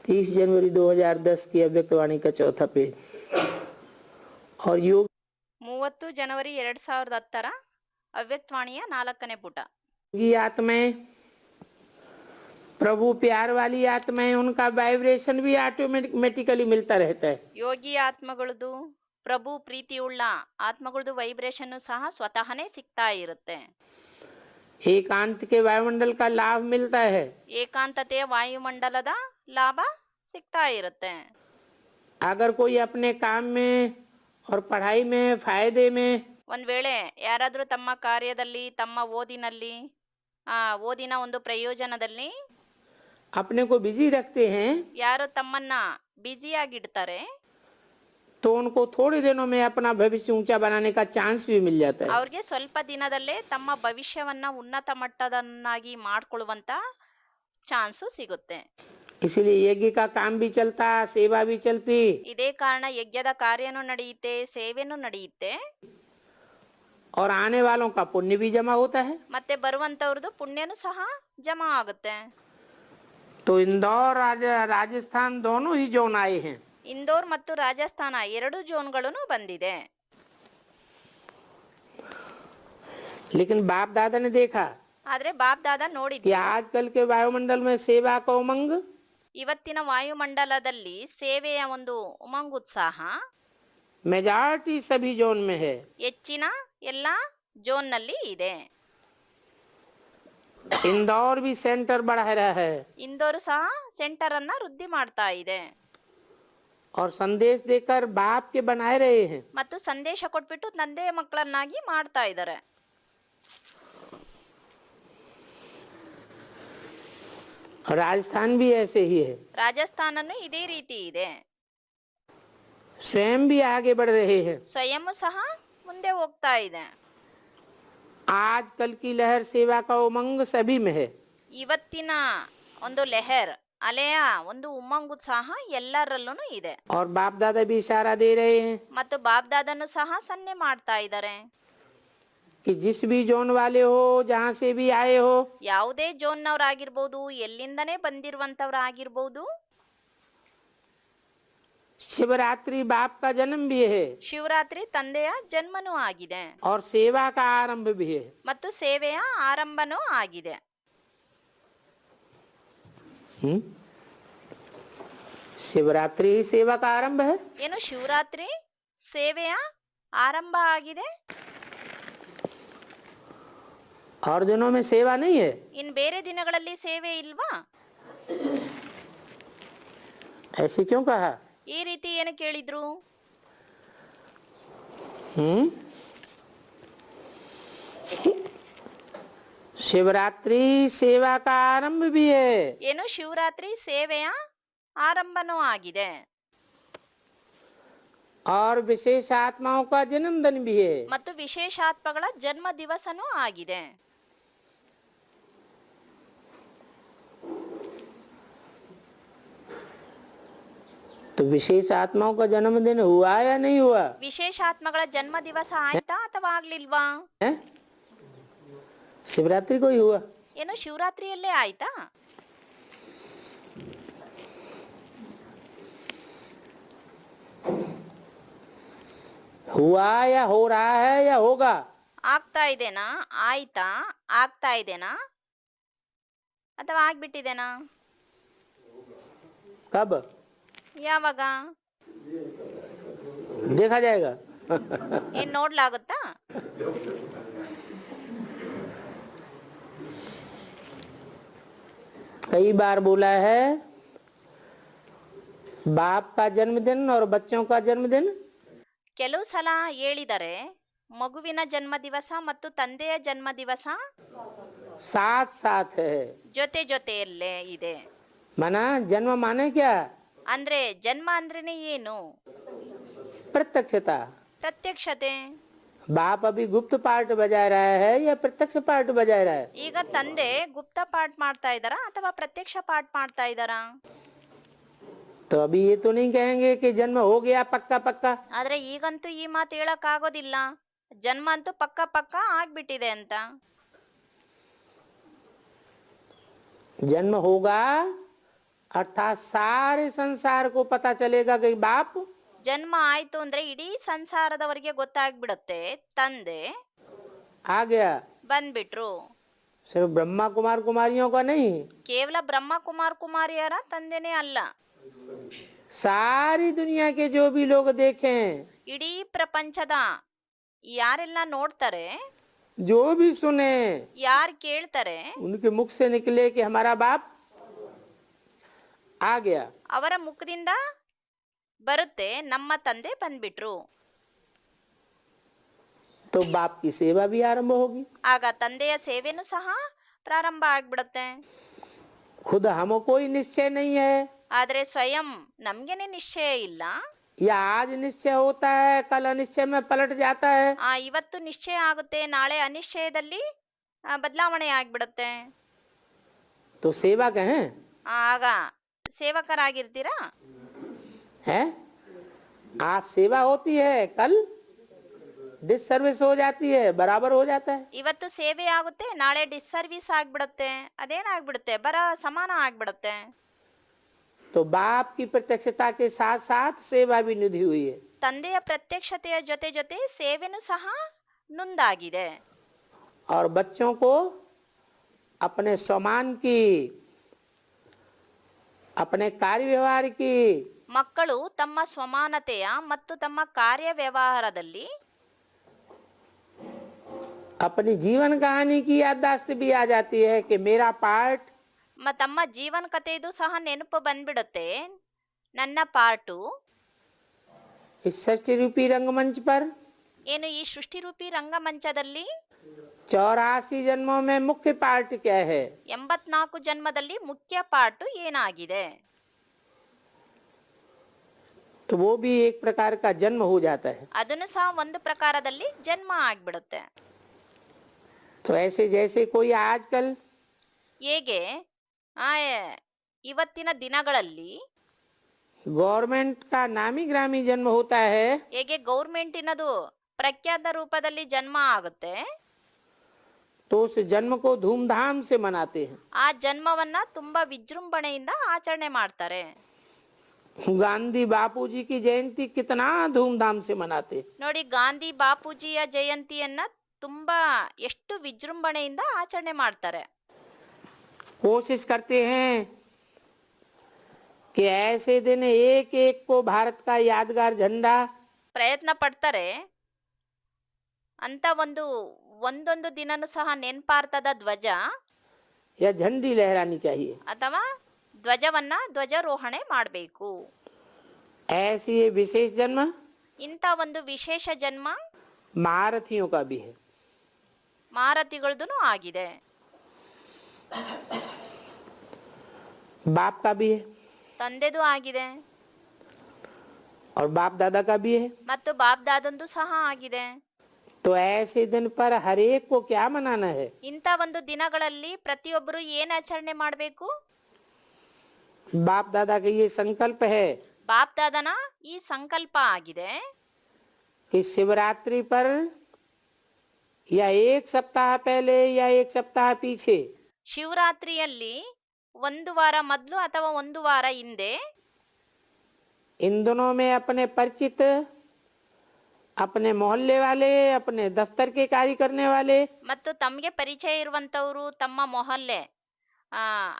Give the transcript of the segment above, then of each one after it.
30 जनवरी 2010 की अव्यक्तवाणी का चौथा पेज। और योग 30 ಜನವರಿ 2010ರ ಅವ್ಯಕ್ತವಾಣಿಯ 4ನೇ ಪುಟ. की आत्माएं, प्रभु प्यार वाली आत्माएं, उनका वाइब्रेशन भी ऑटोमेटिकली मिलता रहता है। ಯೋಗಿ ಆತ್ಮಗಳದು, ಪ್ರಭು ಪ್ರೀತಿಯುಳ್ಳ ಆತ್ಮಗಳದು ವೈಬ್ರೇಷನ್ ಸಹ ಸ್ವತಃನೇ ಸಿಗ್ತಾ ಇರುತ್ತೆ. एकांत के वायुमंडल का लाभ मिलता है। ಏಕಾಂತತೆಯ ವಾಯುಮಂಡಲದ ಲಾಭ ಸಿಗ್ತಾ ಇರುತ್ತೆ. अगर कोई अपने काम में और पढ़ाई में फायदे में ಒಂದ್ ವೇಳೆ ಯಾರಾದ್ರೂ ತಮ್ಮ ಕಾರ್ಯದಲ್ಲಿ, ತಮ್ಮ ಓದಿನ ಒಂದು ಪ್ರಯೋಜನದಲ್ಲಿ अपने को बिजी रखते हैं, ಯಾರು ತಮ್ಮನ್ನ ಬ್ಯುಸಿಯಾಗಿಡ್ತಾರೆ, तो उनको थोड़े दिनों में अपना भविष्य ऊंचा बनाने का चांस भी मिल जाता है। ಅವ್ರಿಗೆ ಸ್ವಲ್ಪ ದಿನದಲ್ಲೇ ತಮ್ಮ ಭವಿಷ್ಯವನ್ನ ಉನ್ನತ ಮಟ್ಟದನ್ನಾಗಿ ಮಾಡ್ಕೊಳ್ಳುವಂತ ಚಾನ್ಸು ಸಿಗುತ್ತೆ. इसलिए यज्ञ का काम भी चलता, सेवा भी चलती, ಇದೇ ಕಾರಣ ಯಜ್ಞದ ಕಾರ್ಯನೂ ನಡೆಯುತ್ತೆ, ಸೇವೆನೂ ನಡೆಯುತ್ತೆ, और आने वालों का पुण्य भी जमा होता है। ಮತ್ತೆ ಬರುವಂತವ್ರದ್ದು ಪುಣ್ಯನೂ ಸಹ ಜಮಾ ಆಗುತ್ತೆ. तो इंदौर राजस्थान दोनों ही जोन आए हैं। ಇಂದೋರ್ ಮತ್ತು ರಾಜಸ್ಥಾನ ಎರಡು ಝೋನ್ಗಳನ್ನು ಬಂದಿದೆ. लेकिन बाप दादा ने देखा ಆದ್ರೆ ಬಾಪ್ ದಾದಾ कि ನೋಡಿದ್ರು, आजकल के वायुमंडल में सेवा का उमंग ಇವತ್ತಿನ ವಾಯುಮಂಡಲದಲ್ಲಿ ಸೇವೆಯ ಒಂದು ಉಮಂಗುತ್ಸಾಹ मेजॉरिटी सभी जोन में है। ಹೆಚ್ಚಿನ ಎಲ್ಲಾ ಝೋನ್ನಲ್ಲಿ ಇದೆ. इंदौर भी सेंटर बढ़ा रहा है ಇಂದೋರು ಸಹ ಸೆಂಟರ್ ಅನ್ನ ವೃದ್ಧಿ ಮಾಡ್ತಾ ಇದೆ और संदेश देकर बाप के बनाए रहे हैं। ಮತ್ತು ಸಂದೇಶ ಕೊಟ್ಬಿಟ್ಟು ತಂದೆಯ ಮಕ್ಕಳನ್ನಾಗಿ ಮಾಡ್ತಾ ಇದ್ದಾರೆ. राजस्थान भी ऐसे ही है, ರಾಜಸ್ಥಾನನು ಇದೇ ರೀತಿ ಇದೆ. स्वयं भी आगे बढ़ रहे हैं। ಸ್ವಯಂ ಸಹ ಮುಂದೆ ಹೋಗ್ತಾ ಇದೆ. आजकल की लहर सेवा का उमंग सभी में है। ಇವತ್ತಿನ ಒಂದು ಅಲೆಯ ಒಂದು ಉಮಂಗುತ್ಸಾಹ ಎಲ್ಲರಲ್ಲೂ ಇದೆ. और बाप दादा भी इशारा दे रहे हैं ಮತ್ತು ಬಾಪ್ ದಾದನು ಸಹ ಸನ್ನೆ ಮಾಡ್ತಾ ಇದ್ದಾರೆ, कि जिस भी जोन वाले हो, जहाँ से भी आए हो, ಯಾವುದೇ ಝೋನ್ನವರಾಗಿರ್ಬೋದು, ಎಲ್ಲಿಂದನೇ ಬಂದಿರುವಂತವರಾಗಿರ್ಬೋದು, शिवरात्रि बाप का जन्म भी है ಶಿವರಾತ್ರಿ ತಂದೆಯ ಜನ್ಮನೂ ಆಗಿದೆ और सेवा का आरंभ भी है। ಮತ್ತು ಸೇವೆಯ ಆರಂಭನೂ ಆಗಿದೆ. शिवरात्रि सेवा का आरंभ है। ಏನು ಶಿವರಾತ್ರಿ ಸೇವೆಯ ಆರಂಭ ಆಗಿದೆ, और दिनों में सेवा नहीं है। ಇನ್ ಬೇರೆ ದಿನಗಳಲ್ಲಿ ಸೇವೆ ಇಲ್ವಾ? ऐसे क्यों कहा? ಈ ರೀತಿ ಏನು ಕೇಳಿದ್ರು? शिवरात्रि सेवा का आरंभ भी है ಏನು ಶಿವರಾತ್ರಿ ಸೇವೆಯ ಆರಂಭನೂ ಆಗಿದೆ और विशेष आत्माओं का जन्मदिन भी है। ಮತ್ತು ವಿಶೇಷಾತ್ಮಗಳ ಜನ್ಮ ದಿವಸನೂ ಆಗಿದೆ. तो विशेष आत्माओं का जन्मदिन हुआ या नहीं हुआ? ವಿಶೇಷಾತ್ಮಗಳ ಜನ್ಮ ದಿವಸ ಆಯ್ತಾ ಅಥವಾ ಆಗ್ಲಿಲ್ವಾ? शिवरात्रि को ही हुआ। ಏನು ಶಿವರಾತ್ರಿಯಲ್ಲೇ ಆಯ್ತಾ? हुआ या हो रहा है या होगा? ಆಗ್ತಾ ಇದೆನಾ, ಆಯ್ತಾ, ಆಗ್ತಾ ಇದೆನಾ ಅಥವಾ ಆಗ್ಬಿಟ್ಟಿದೆನಾ? कब? ಯಾವಾಗ? देखा जाएगा। ಏನ್ ನೋಡ್ಲಾಗುತ್ತಾ? कई बार बोला है बाप का जन्मदिन और बच्चों का जन्मदिन ಕೆಲವು ಸಲ ಹೇಳಿದರೆ ಮಗುವಿನ ಜನ್ಮ ದಿವಸ ಮತ್ತು ತಂದೆಯ ಜನ್ಮ ದಿವಸ साथ साथ है। ಜೊತೆ ಜೊತೆಯಲ್ಲೇ ಇದೆ. माना जन्म माने क्या? ಅಂದ್ರೆ ಜನ್ಮ ಅಂದ್ರೇನೆ ಏನು? प्रत्यक्षता। ಪ್ರತ್ಯಕ್ಷತೆ. बाप अभी गुप्त पार्ट बजा रहा है या प्रत्यक्ष पार्ट बजा रहा है? ಈಗ ತಂದೆ ಗುಪ್ತ ಪಾಠ ಮಾಡ್ತಾ ಇದ್ದಾರಾ ಅಥವಾ ಪ್ರತ್ಯಕ್ಷ ಪಾಠ ಮಾಡ್ತಾ ಇದ್ದಾರಾ? तो अभी ये तो नहीं कहेंगे कि जन्म हो गया पक्का पक्का। ಆದ್ರೆ ಈಗಂತೂ ಈ ಮಾತು ಹೇಳಕ್ ಆಗೋದಿಲ್ಲ, ಜನ್ಮ ಅಂತೂ ಪಕ್ಕ ಪಕ್ಕ ಆಗ್ಬಿಟ್ಟಿದೆ ಅಂತ. जन्म होगा अर्थात सारे संसार को पता चलेगा कि बाप ಜನ್ಮ ಆಯ್ತು ಅಂದ್ರೆ ಇಡೀ ಸಂಸಾರದವರಿಗೆ ಗೊತ್ತಾಗ್ಬಿಡುತ್ತೆ ತಂದೆ आ गया। ಬಂದ್ಬಿಟ್ರು. सिर्फ ब्रह्मा कुमार कुमारियों का नहीं, ಕೇವಲ ಬ್ರಹ್ಮ ಕುಮಾರ್ ಕುಮಾರಿಯರ ತಂದೆನೇ ಅಲ್ಲ, सारी दुनिया के जो भी लोग देखें, ಇಡೀ ಪ್ರಪಂಚದ ಯಾರೆಲ್ಲ ನೋಡ್ತಾರೆ, जो भी सुने, ಯಾರು ಕೇಳ್ತಾರೆ, उनके मुख से निकले कि हमारा बाप आ गया। ಅವರ ಮುಖದಿಂದ ಬರುತ್ತೆ ನಮ್ಮ ತಂದೆ ಬಂದ್ಬಿಟ್ರು. तो बाप की सेवा भी आरंभ होगी। ಆಗ ತಂದೆಯ ಸೇವೆನೂ ಸಹ ಪ್ರಾರಂಭ ಆಗ್ಬಿಡುತ್ತೆ. खुद हम कोई निश्चय नहीं है, ಆದ್ರೆ ಸ್ವಯಂ ನಮ್ಗೆನೆ ನಿಶ್ಚಯ ಇಲ್ಲ. या आज निश्चय होता है कल अनिश्चय में पलट जाता है। ಇವತ್ತು ನಿಶ್ಚಯ ಆಗುತ್ತೆ, ನಾಳೆ ಅನಿಶ್ಚಯದಲ್ಲಿ ಬದಲಾವಣೆ ಆಗ್ಬಿಡುತ್ತೆ. तो सेवक हैं, ಆಗ ಸೇವಕರಾಗಿರ್ತೀರಾ? है आज सेवा होती है, कल डिसर्विस हो जाती है, बराबर हो जाता है। ಇವತ್ತು ಸೇವೆ ಆಗುತ್ತೆ, ನಾಳೆ ಡಿಸ್ಸರ್ವಿಸ್ ಆಗ್ಬಿಡುತ್ತೆ. ಅದೇನಾಗ್ಬಿಡುತ್ತೆ, ಸಮಾನ ಆಗ್ಬಿಡುತ್ತೆ. तो बाप की प्रत्यक्षता के साथ साथ सेवा भी निधि हुई है। ತಂದೆಯ ಪ್ರತ್ಯಕ್ಷತೆಯ ಜೊತೆ ಜೊತೆ ಸೇವೆನೂ ಸಹ ನುಂದಾಗಿದೆ. और बच्चों को अपने स्वमान की, अपने कार्य व्यवहार की, ಮಕ್ಕಳು ತಮ್ಮ ಸ್ವಮಾನತೆಯ ಮತ್ತು ತಮ್ಮ ಕಾರ್ಯ ವ್ಯವಹಾರದಲ್ಲಿ अपनी जीवन कहानी की याददाश्त भी आ जाती है कि मेरा पार्ट, ತಮ್ಮ ಜೀವನ ಕಥೆಯದು ಸಹ ನೆನಪು ಬಂದ್ಬಿಡುತ್ತೆ. ನನ್ನ ಪಾರ್ಟು इस सृष्टि रूपी रंगमंच पर ಏನು, ಈ ಸೃಷ್ಟಿರೂಪಿ ರಂಗಮಂಚದಲ್ಲಿ 84 जन्मों में मुख्य पार्ट क्या है। 84 ಜನ್ಮದಲ್ಲಿ ಮುಖ್ಯ ಪಾರ್ಟು ಏನಾಗಿದೆ. तो वो भी एक प्रकार का जन्म हो जाता है। ಅದನ್ನು ಸಹ ಒಂದು ಪ್ರಕಾರದಲ್ಲಿ ಜನ್ಮ ಆಗ್ಬಿಡುತ್ತೆ. तो ऐसे जैसे कोई आजकल ಹೇಗೆ ಇವತ್ತಿನ ದಿನಗಳಲ್ಲಿ गवर्नमेंट का नामी ग्रामी जन्म होता है, ಹೇಗೆ ಗೌರ್ಮೆಂಟಿನದು ಪ್ರಖ್ಯಾತ ರೂಪದಲ್ಲಿ ಜನ್ಮ ಆಗುತ್ತೆ, तो उस जन्म को धूमधाम से मनाते हैं। ಆ ಜನ್ಮವನ್ನ ತುಂಬಾ ವಿಜೃಂಭಣೆಯಿಂದ ಆಚರಣೆ ಮಾಡ್ತಾರೆ. गांधी बापूजी की जयंती कितना धूमधाम से मनाते हैं। ನೋಡಿ, ಗಾಂಧಿ ಬಾಪೂಜಿಯ ಜಯಂತಿಯನ್ನ ತುಂಬಾ ಎಷ್ಟು ವಿಜೃಂಭಣೆಯಿಂದ ಆಚರಣೆ ಮಾಡ್ತಾರೆ. कोशिश करते हैं कि ऐसे दिन एक एक को भारत का यादगार झंडा, ಪ್ರಯತ್ನ ಪಡ್ತಾರೆ ಅಂತ ಒಂದೊಂದು ದಿನನೂ ಸಹ ನೆನಪಾರ್ಥದ ಧ್ವಜ या झंडी लहरानी चाहिए। ಅಥವಾ ಧ್ವಜಾರೋಹಣೆ ಮಾಡಬೇಕು. ऐसी ये विशेष जन्म ಇಂಥ ಒಂದು ವಿಶೇಷ ಜನ್ಮ महारथियों का भी है। ಮಾರತಿಗಳದ್ದು ಆಗಿದೆ, बाप का भी है ತಂದೆದು ಆಗಿದೆ, और बाप दादा का भी है। ಮತ್ತು ಬಾಪ್ ದಾದಂದು ಸಹ ಆಗಿದೆ. तो ऐसे दिन पर हर एक को क्या मनाना है। ಇಂಥ ಒಂದು ದಿನಗಳಲ್ಲಿ ಪ್ರತಿಯೊಬ್ಬರು ಏನ್ ಆಚರಣೆ ಮಾಡಬೇಕು? बाप दादा का ये संकल्प है ಬಾಪ್ ದಾದನ ಈ ಸಂಕಲ್ಪ ಆಗಿದೆ. कि शिवरात्रि पर या एक सप्ताह पहले या एक सप्ताह पीछे, ಶಿವರಾತ್ರಿಯಲ್ಲಿ ಒಂದು ವಾರ ಮೊದಲು ಅಥವಾ ಒಂದು ವಾರ ಹಿಂದೆ इन दोनों में अपने परिचित, अपने मोहल्ले वाले, अपने दफ्तर के कार्य करने वाले, ಮತ್ತು ತಮಗೆ ಪರಿಚಯ ಇರುವಂತವರು, ತಮ್ಮ ಮೊಹಲ್ಲೆ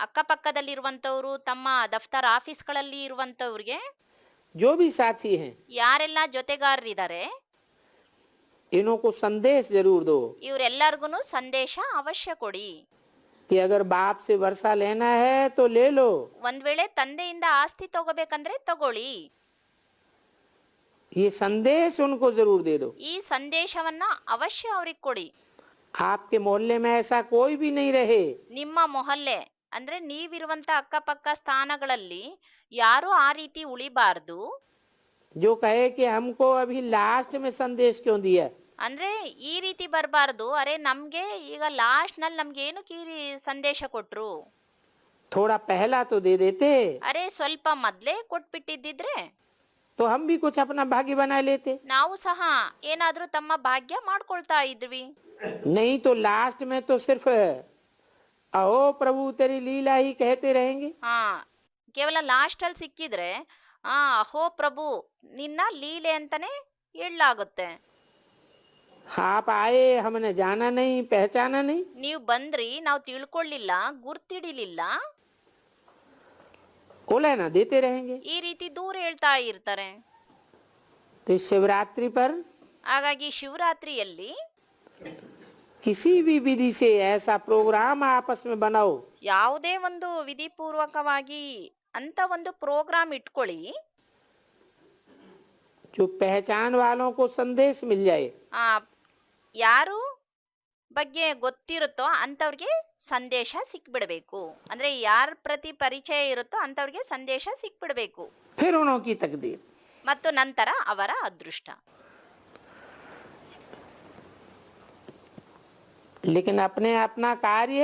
ಅಕ್ಕಪಕ್ಕದಲ್ಲಿರುವಂತವರು, ತಮ್ಮ ದಫ್ತರ್ ಆಫೀಸ್ಗಳಲ್ಲಿ ಇರುವಂತವ್ರಿಗೆ, जो भी साथी हैं, ಯಾರೆಲ್ಲ ಜೊತೆಗಾರರಿದ್ದಾರೆ, इन्हों को संदेश जरूर दो ಇವರೆಲ್ಲರಿಗೂ ಸಂದೇಶ ಅವಶ್ಯ ಕೊಡಿ. कि अगर बाप से वर्षा लेना है तो ले लो। ಒಂದ್ ವೇಳೆ ತಂದೆಯಿಂದ ಆಸ್ತಿ ತಗೋಬೇಕಂದ್ರೆ ತಗೊಳ್ಳಿ. ये संदेश उनको जरूर दे दो। ಈ ಸಂದೇಶವನ್ನ ಅವಶ್ಯ ಅವ್ರಿಗೆ ಕೊಡಿ. आपके मोहल्ले में ऐसा कोई भी नहीं रहे, ನಿಮ್ಮ ಮೊಹಲ್ಲೆ ಅಂದ್ರೆ ನೀವಿರುವಂತ ಅಕ್ಕಪಕ್ಕ ಸ್ಥಾನಗಳಲ್ಲಿ ಯಾರು ಆ ರೀತಿ ಉಳಿಬಾರ್ದು. जो कहे कि हमको अभी लास्ट में संदेश क्यों दिया। ಅಂದ್ರೆ ಈ ರೀತಿ ಬರಬಾರ್ದು, ಅರೆ ನಮ್ಗೆ ಈಗ ಲಾಸ್ಟ್ ನಲ್ಲಿ ನಮ್ಗೆ ಏನಕ್ಕೆ ಈ ಸಂದೇಶ ಕೊಟ್ರು, थोड़ा पहला तो दे देते, ಅರೆ ಸ್ವಲ್ಪ ಮೊದ್ಲೇ ಕೊಟ್ಬಿಟ್ಟಿದ್ದಿದ್ರೆ तो हम भी कुछ अपना भाग्य बना लेते। ನಾವು ಸಹ ಏನಾದ್ರೂ ತಮ್ಮ ಭಾಗ್ಯ ಮಾಡ್ಕೊಳ್ತಾ ಇದ್ವಿ. नहीं तो लास्ट में तो सिर्फ अहो प्रभु तेरी लीला ही कहते रहेंगे। ಹಾ, ಕೇವಲ ಲಾಸ್ಟ್ ಅಲ್ಲಿ ಸಿಕ್ಕಿದ್ರೆ ಅಹೋ ಪ್ರಭು ನಿನ್ನ ಲೀಲೆ ಅಂತಾನೆ ಹೇಳಲಾಗುತ್ತೆ. आप आए, हमने जाना नहीं, पहचाना नहीं। ನೀವು ಬಂದ್ರಿ, ನಾವು ತಿಳ್ಕೊಳ್ಳಿಲ್ಲ, ಗುರ್ತಿಡಿಲಿಲ್ಲ, वो लेना देते रहेंगे। ಈ ರೀತಿ ದೂರ ಹೇಳ್ತಾ ಇರ್ತಾರೆ. तो इस शिवरात्रि पर ಹಾಗಾಗಿ ಶಿವರಾತ್ರಿಯಲ್ಲಿ किसी भी विधि से ऐसा प्रोग्राम आपस में बनाओ ಯಾವುದೇ ಒಂದು ವಿಧಿಪೂರ್ವಕವಾಗಿ ಅಂತ ಒಂದು ಪ್ರೋಗ್ರಾಮ್ ಇಟ್ಕೊಳ್ಳಿ, जो पहचान वालों को संदेश मिल जाए। ಆ ಯಾರು ಬಗ್ಗೆ ಗೊತ್ತಿರುತ್ತೋ ಅಂತವ್ರಿಗೆ ಸಂದೇಶ ಸಿಕ್ಬಿಡ್ಬೇಕು. ಅಂದ್ರೆ ಯಾರ ಪ್ರತಿ ಪರಿಚಯ ಇರುತ್ತೋ ಅಂತವ್ರಿಗೆ ಸಂದೇಶ ಸಿಕ್ಬಿಡ್ಬೇಕು. फिर उनकी तकदीर। ಮತ್ತು ನಂತರ ಅವರ ಅದೃಷ್ಟ. लेकिन अपने अपना कार्य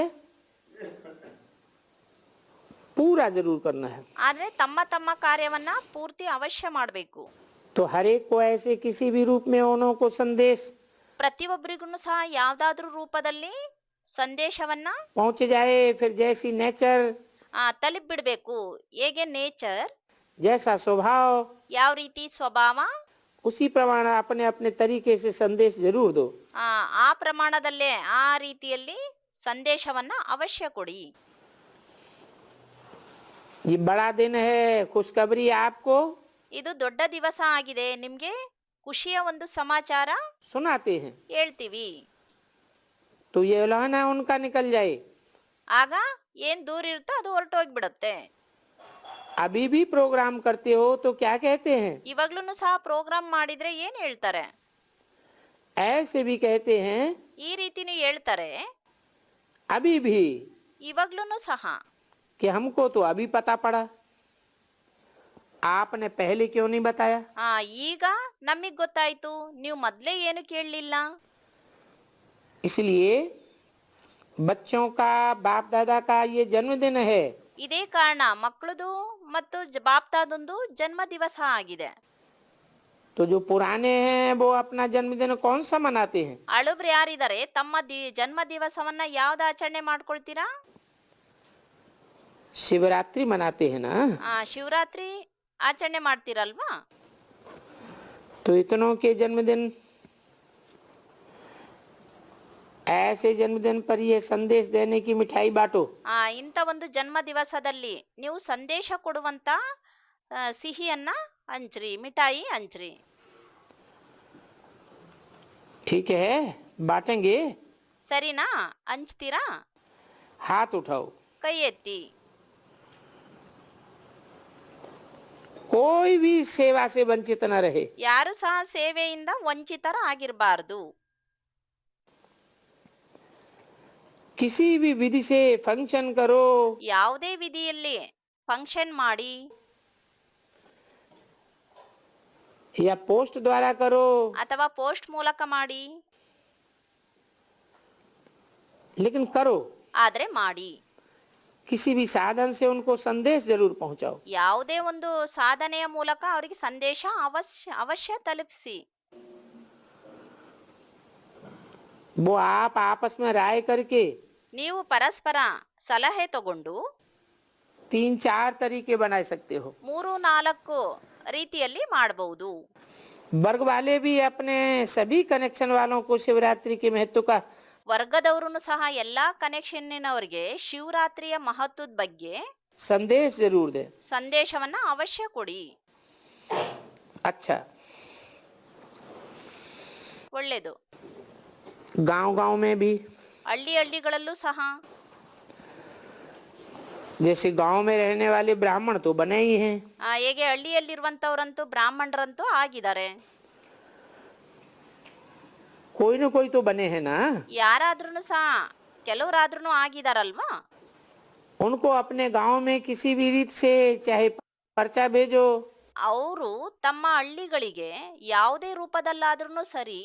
पूरा जरूर करना है। ಆದ್ರೆ ತಮ್ಮ ತಮ್ಮ ಕಾರ್ಯವನ್ನ ಪೂರ್ತಿ ಅವಶ್ಯ ಮಾಡಬೇಕು. तो हर एक को ऐसे किसी भी रूप में उन्हों को संदेश ಪ್ರತಿಯೊಬ್ಬರಿಗೂ ಸಹ ಯಾವ್ದಾದ್ರೂ ರೂಪದಲ್ಲಿ ಸಂದೇಶವನ್ನ पहुंच जाए। फिर जैसी नेचर, ತಲುಪಿಬಿಡ್ಬೇಕು. ಹೇಗೆ ನೇಚರ್, जैसा स्वभाव, ಯಾವ ರೀತಿ ಸ್ವಭಾವ, उसी प्रमाण अपने अपने तरीके से संदेश जरूर दो। ಆ ಪ್ರಮಾಣದಲ್ಲೇ ಆ ರೀತಿಯಲ್ಲಿ ಸಂದೇಶವನ್ನ ಅವಶ್ಯ ಕೊಡಿ. ये बड़ा दिन है, खुशखबरी आपको ಇದು ದೊಡ್ಡ ದಿವಸ ಆಗಿದೆ, ನಿಮ್ಗೆ ಖುಷಿಯ ಒಂದು ಸಮಾಚಾರ सुनाते हैं। ಹೇಳ್ತೀವಿ. तो ये उल्हाना उनका निकल जाए। ಆಗ ಏನ್ ದೂರ ಇರುತ್ತೋ ಅದು ಹೊರಟೋಗ್ಬಿಡತ್ತೆ. अभी भी प्रोग्राम करते हो तो क्या कहते हैं? ಇವಾಗ್ಲೂ ಸಹ ಪ್ರೋಗ್ರಾಮ್ ಮಾಡಿದ್ರೆ ಏನ್ ಹೇಳ್ತಾರೆ? ऐसे भी कहते हैं ಈ ರೀತಿನೂ ಹೇಳ್ತಾರೆ. अभी भी ಇವಾಗ್ಲೂ ಸಹ कि हमको तो अभी पता पड़ा, आपने पहले क्यों नहीं बताया? ಈಗ ನಮಗ್ ಗೊತ್ತಾಯ್ತು, ನೀವು ಮೊದ್ಲೇ ಏನು ಕೇಳಲಿಲ್ಲ. इसलिए बच्चों का बाप दादा का ये जन्मदिन है। ಇದೇ ಕಾರಣ ಮಕ್ಕಳದು ಮತ್ತು ಬಾಪ್ತಾದೊಂದು ಜನ್ಮ ದಿವಸ ಆಗಿದೆ. तो जो पुराने हैं वो अपना जन्मदिन कौन सा मनाते हैं? ಹಳಬ್ರು ಯಾರಿದ್ದಾರೆ ತಮ್ಮ ಜನ್ಮ ದಿವಸವನ್ನ ಯಾವ್ದು ಆಚರಣೆ ಮಾಡ್ಕೊಳ್ತೀರಾ? शिवरात्रि मनाते हैं ना। ಶಿವರಾತ್ರಿ ಆಚರಣೆ ಮಾಡ್ತೀರಲ್ವಾ? तो इतनों के जन्मदिन, ऐसे जन्मदिन पर ये संदेश देने की मिठाई बांटो। ಇಂಥ ಒಂದು ಜನ್ಮ ದಿವಸದಲ್ಲಿ ನೀವು ಸಂದೇಶ ಕೊಡುವಂತ ಸಿಹಿಯನ್ನ ಹಂಚ್ರಿ, ಮಿಠಾಯಿ ಹಂಚ್ರಿ. ठीक है, बांटेंगे। ಸರಿನಾ? ಹಂಚ್ತೀರಾ? हाथ उठाओ। ಕೈ ಎತ್ತಿ. कोई भी सेवा से वंचित न रहे। ಯಾರು ಸಹ ಸೇವೆಯಿಂದ ವಂಚಿತರ ಆಗಿರಬಾರ್ದು. किसी भी विधि से फंक्शन करो, ಯಾವುದೇ ವಿಧಿಯಲ್ಲಿ ಫಂಕ್ಷನ್ ಮಾಡಿ या पोस्ट द्वारा करो, ಅಥವಾ ಪೋಸ್ಟ್ ಮೂಲಕ ಮಾಡಿ, लेकिन करो। ಆದ್ರೆ ಮಾಡಿ. किसी भी साधन से उनको संदेश जरूर पहुंचाओ। ಯಾವುದೇ ಒಂದು ಸಾಧನೆಯ ಮೂಲಕ ಅವರಿಗೆ ಸಂದೇಶ ಅವಶ್ಯ ತಲುಪಿಸಿ. वो आप आपस में राय करके ನೀವು ಪರಸ್ಪರ ಸಲಹೆ ತಗೊಂಡು 3-4 तरीके बना सकते हो। 3-4 ರೀತಿಯಲ್ಲಿ ಮಾಡಬಹುದು. वर्ग वाले भी अपने सभी कनेक्शन वालों को शिवरात्रि के महत्व का ವರ್ಗದವರು ಸಹ ಎಲ್ಲಾ ಕನೆಕ್ಷನ್ನಿನವರಿಗೆ ಶಿವರಾತ್ರಿಯ ಮಹತ್ವದ ಬಗ್ಗೆ संदेश जरूर दे। ಸಂದೇಶವನ್ನ ಅವಶ್ಯ ಕೊಡಿ. अच्छा, ಒಳ್ಳೆಯದು. गांव गांव में भी, ಹಳ್ಳಿಗಳಲ್ಲೂ ಸಹ जैसे गांव में रहने वाले ब्राह्मण तो बने ही हैं, ಹೇಗೆ ಹಳ್ಳಿಯಲ್ಲಿರುವಂತವ್ರಂತೂ ಬ್ರಾಹ್ಮಣರಂತೂ ಆಗಿದ್ದಾರೆ. कोई न कोई तो बने हैं ना। ಯಾರಾದ್ರೂ ಸಹ ಕೆಲವರಾದ್ರೂ ಆಗಿದಾರಲ್ವಾ? उनको अपने गांव में किसी भी रीत से चाहे पर्चा भेजो, ಅವರು ತಮ್ಮ ಹಳ್ಳಿಗಳಿಗೆ ಯಾವುದೇ ರೂಪದಲ್ಲಾದ್ರೂ ಸರಿ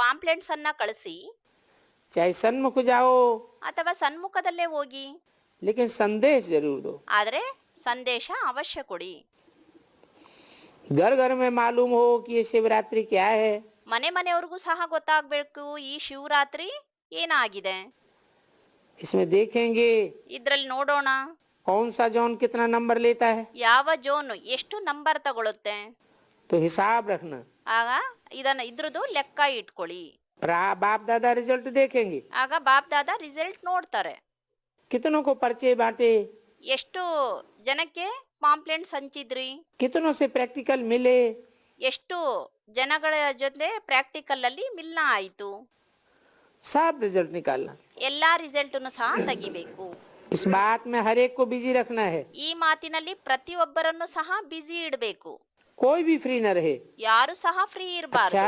ಪಾಂಪ್ಲೆಟ್ಸ್ ಅನ್ನ ಕಳಿಸಿ, चाहे सन्मुख जाओ, ಅಥವಾ ಸನ್ಮುಖದಲ್ಲೇ ಹೋಗಿ, लेकिन संदेश जरूर दो। ಆದ್ರೆ ಸಂದೇಶ ಅವಶ್ಯ ಕೊಡಿ. घर घर में मालूम हो कि ये शिवरात्रि क्या है। ಮನೆಯವ್ರಿಗೂ ಸಹ ಗೊತ್ತಾಗ್ಬೇಕು ಈ ಶಿವರಾತ್ರಿ ಏನಾಗಿದೆ. इसमें देखेंगे ಇದ್ರಲ್ಲಿ ನೋಡೋಣ कौन सा जॉन कितना नंबर लेता है, ಯಾವ ಜೋನ್ ಎಷ್ಟು ನಂಬರ್ ತಗೊಳುತ್ತೆ, तो हिसाब रखना। ಆಗ ಇದ್ರದ್ದು ಲೆಕ್ಕ ಇಟ್ಕೊಳ್ಳಿ। बाप दादा रिजल्ट देखेंगे, ಆಗ ಬಾಪ್ ದಾದಾ ರಿಸಲ್ಟ್ ನೋಡ್ತಾರೆ, कितनों को पर्चे बांटे, ಎಷ್ಟು ಜನಕ್ಕೆ ಪಾಂಪ್ಲೆಂಟ್ಸ್ ಹಂಚಿದ್ರಿ, कितनों से प्रैक्टिकल मिले, ಎಷ್ಟು ಜನಗಳ ಜೊತೆ ಪ್ರಾಕ್ಟಿಕಲ್ ಅಲ್ಲಿ ಮಿಲ್ನ ಆಯ್ತು, सब रिजल्ट निकालना। ಎಲ್ಲಾ ರಿಸಲ್ಟನ್ನು ಸಹ ತೆಗಿಬೇಕು। इस बात में हर एक को बिजी रखना है, ಈ ಮಾತಿನಲ್ಲಿ ಪ್ರತಿಯೊಬ್ಬರನ್ನು ಸಹ ಬಿಸಿ ಇಡಬೇಕು, कोई भी फ्री न रहे। ಯಾರು ಸಹ ಫ್ರೀ ಇರಬಾರದು। अच्छा,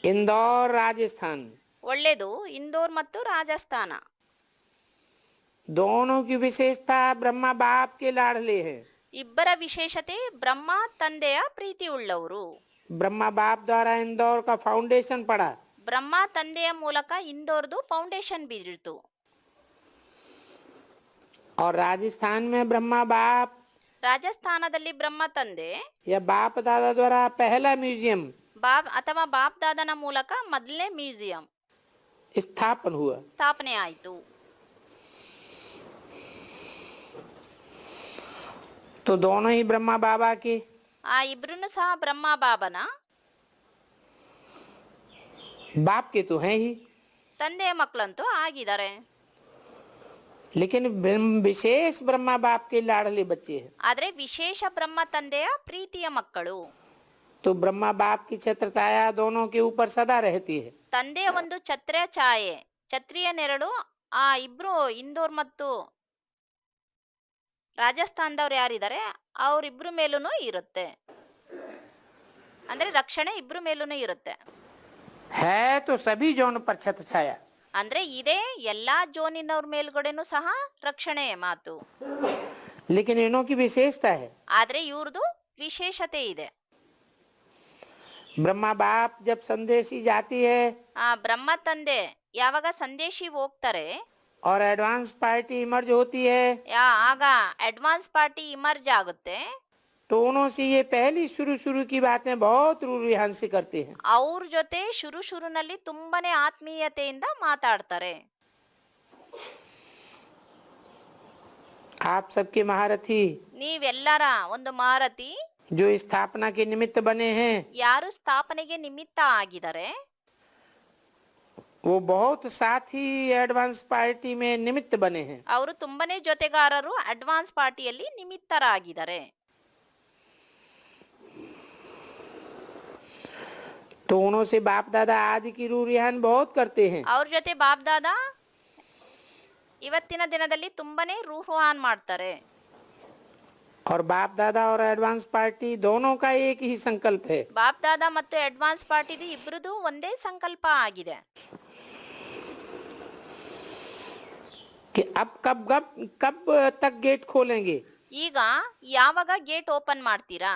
इंदौर राजस्थान ಒಳ್ಳೆಯದು, ಇಂದೋರ್ ಮತ್ತು ರಾಜಸ್ಥಾನ दोनों की विशेषता ब्रह्मा बाप के लाडले हैं। ಇಬ್ಬರ ವಿಶೇಷತೆ ಬ್ರಹ್ಮ ತಂದೆಯ ಪ್ರೀತಿ ಉಳ್ಳವರು। ब्रह्मा बाप द्वारा इंदौर का फाउंडेशन पड़ा, ಬ್ರಹ್ಮ ತಂದೆಯ ಮೂಲಕ ಇಂದೋರ್ದು ಫೌಂಡೇಶನ್ ಬೀರಿತು। और राजस्थान में ब्रह्मा बाप ರಾಜಸ್ಥಾನದಲ್ಲಿ ಬ್ರಹ್ಮ ತಂದೆ या बाप दादा द्वारा पहला म्यूजियम ಬಾಪ್ ದಾದನ ಮೂಲಕ ಮೊದಲನೇ ಮ್ಯೂಸಿಯಂ स्थापन हुआ। ಸ್ಥಾಪನೆ ಆಯಿತು। तो दोनों ही ब्रह्मा बाबा के ಆ ಇಬ್ರು सह ಬ್ರಹ್ಮ ಬಾಬನ बाप के तो हैं ही, ತಂದೆಯ ಮಕ್ಕಳಂತೂ ಆಗಿದ್ದಾರೆ। लेकिन विशेष ब्रह्मा बाप के लाडले बच्चे हैं। ಆದ್ರೆ ವಿಶೇಷ ಬ್ರಹ್ಮ ತಂದೆಯ ಪ್ರೀತಿಯ ಮಕ್ಕಳು। तो ब्रह्मा बाप की छत्र छाया दोनों के ऊपर सदा रहती है। ತಂದೆಯ ಒಂದು ಛತ್ರಿಯ ಛಾಯೆ, ಛತ್ರಿಯ ನೆರಳು ಆ ಇಬ್ರು ಇಂದೋರ್ ಮತ್ತು ರಾಜಸ್ಥಾನದವ್ರು ಯಾರಿದ್ದಾರೆ ಅವರಿಬ್ರು ಮೇಲೂ ಇರುತ್ತೆ, ಅಂದ್ರೆ ರಕ್ಷಣೆ ಇಬ್ರು ಮೇಲೂ ಇರುತ್ತೆ। है तो सभी जौन पर छत्र छाया, ಅಂದ್ರೆ ಇದೆ ಎಲ್ಲಾ ಜೋನಿನವ್ರ ಮೇಲ್ಗಡೆನೂ ಸಹ ರಕ್ಷಣೆಯ ಮಾತು। लेकिन इनों की विशेषता है, ಆದ್ರೆ ಇವ್ರದು ವಿಶೇಷತೆ ಇದೆ। ब्रह्मा बाप जब संदेशी जाती है ಆ ಬ್ರಹ್ಮ ತಂದೆ ಯಾವಾಗ ಸಂದೇಶಿ ಹೋಗ್ತಾರೆ और एडवांस पार्टी इमर्ज होती है, ಆಗ ಅಡ್ವಾನ್ಸ್ ಪಾರ್ಟಿ ಇಮರ್ಜ್ ಆಗುತ್ತೆ। तो उन्होंने ये पहली शुरू की बातें बहुत रूहान से करते हैं। ಅವ್ರ ಜೊತೆ ಶುರುನಲ್ಲಿ ತುಂಬಾನೇ ಆತ್ಮೀಯತೆಯಿಂದ ಮಾತಾಡ್ತಾರೆ। आप सबके महारथी ನೀವೆಲ್ಲರ ಒಂದು ಮಹಾರಥಿ, जो स्थापना के निमित्त बने हैं, ಯಾರು ಸ್ಥಾಪನೆಗೆ ನಿಮಿತ್ತ ಆಗಿದ್ದಾರೆ वो बहुत साथी एडवांस पार्टी में निमित्त बने हैं। ಅವರು ತುಂಬಾನೇ ಜೊತೆಗಾರರು ಅಡ್ವಾನ್ಸ್ ಪಾರ್ಟಿಯಲ್ಲಿ ನಿಮಿತ್ತರಾಗಿದ್ದಾರೆ। तो उनसे बाप दादा आदि की रूहान बहुत करते हैं। ಅವ್ರ ಜೊತೆ ಬಾಪ್ ದಾದಾ ಇವತ್ತಿನ ದಿನದಲ್ಲಿ ತುಂಬಾನೇ ರೂಹಾನ್ ಮಾಡ್ತಾರೆ। और बाप दादा और एडवांस पार्टी दोनों का एक ही संकल्प है, ಬಾಪ್ ದಾದಾ ಮತ್ತು ಅಡ್ವಾನ್ಸ್ ಪಾರ್ಟಿದು ಇಬ್ರದು ಒಂದೇ ಸಂಕಲ್ಪ ಆಗಿದೆ, कि अब कब तक गेट खोलेंगे। ಈಗ ಯಾವಾಗ ಗೇಟ್ ಓಪನ್ ಮಾಡ್ತೀರಾ,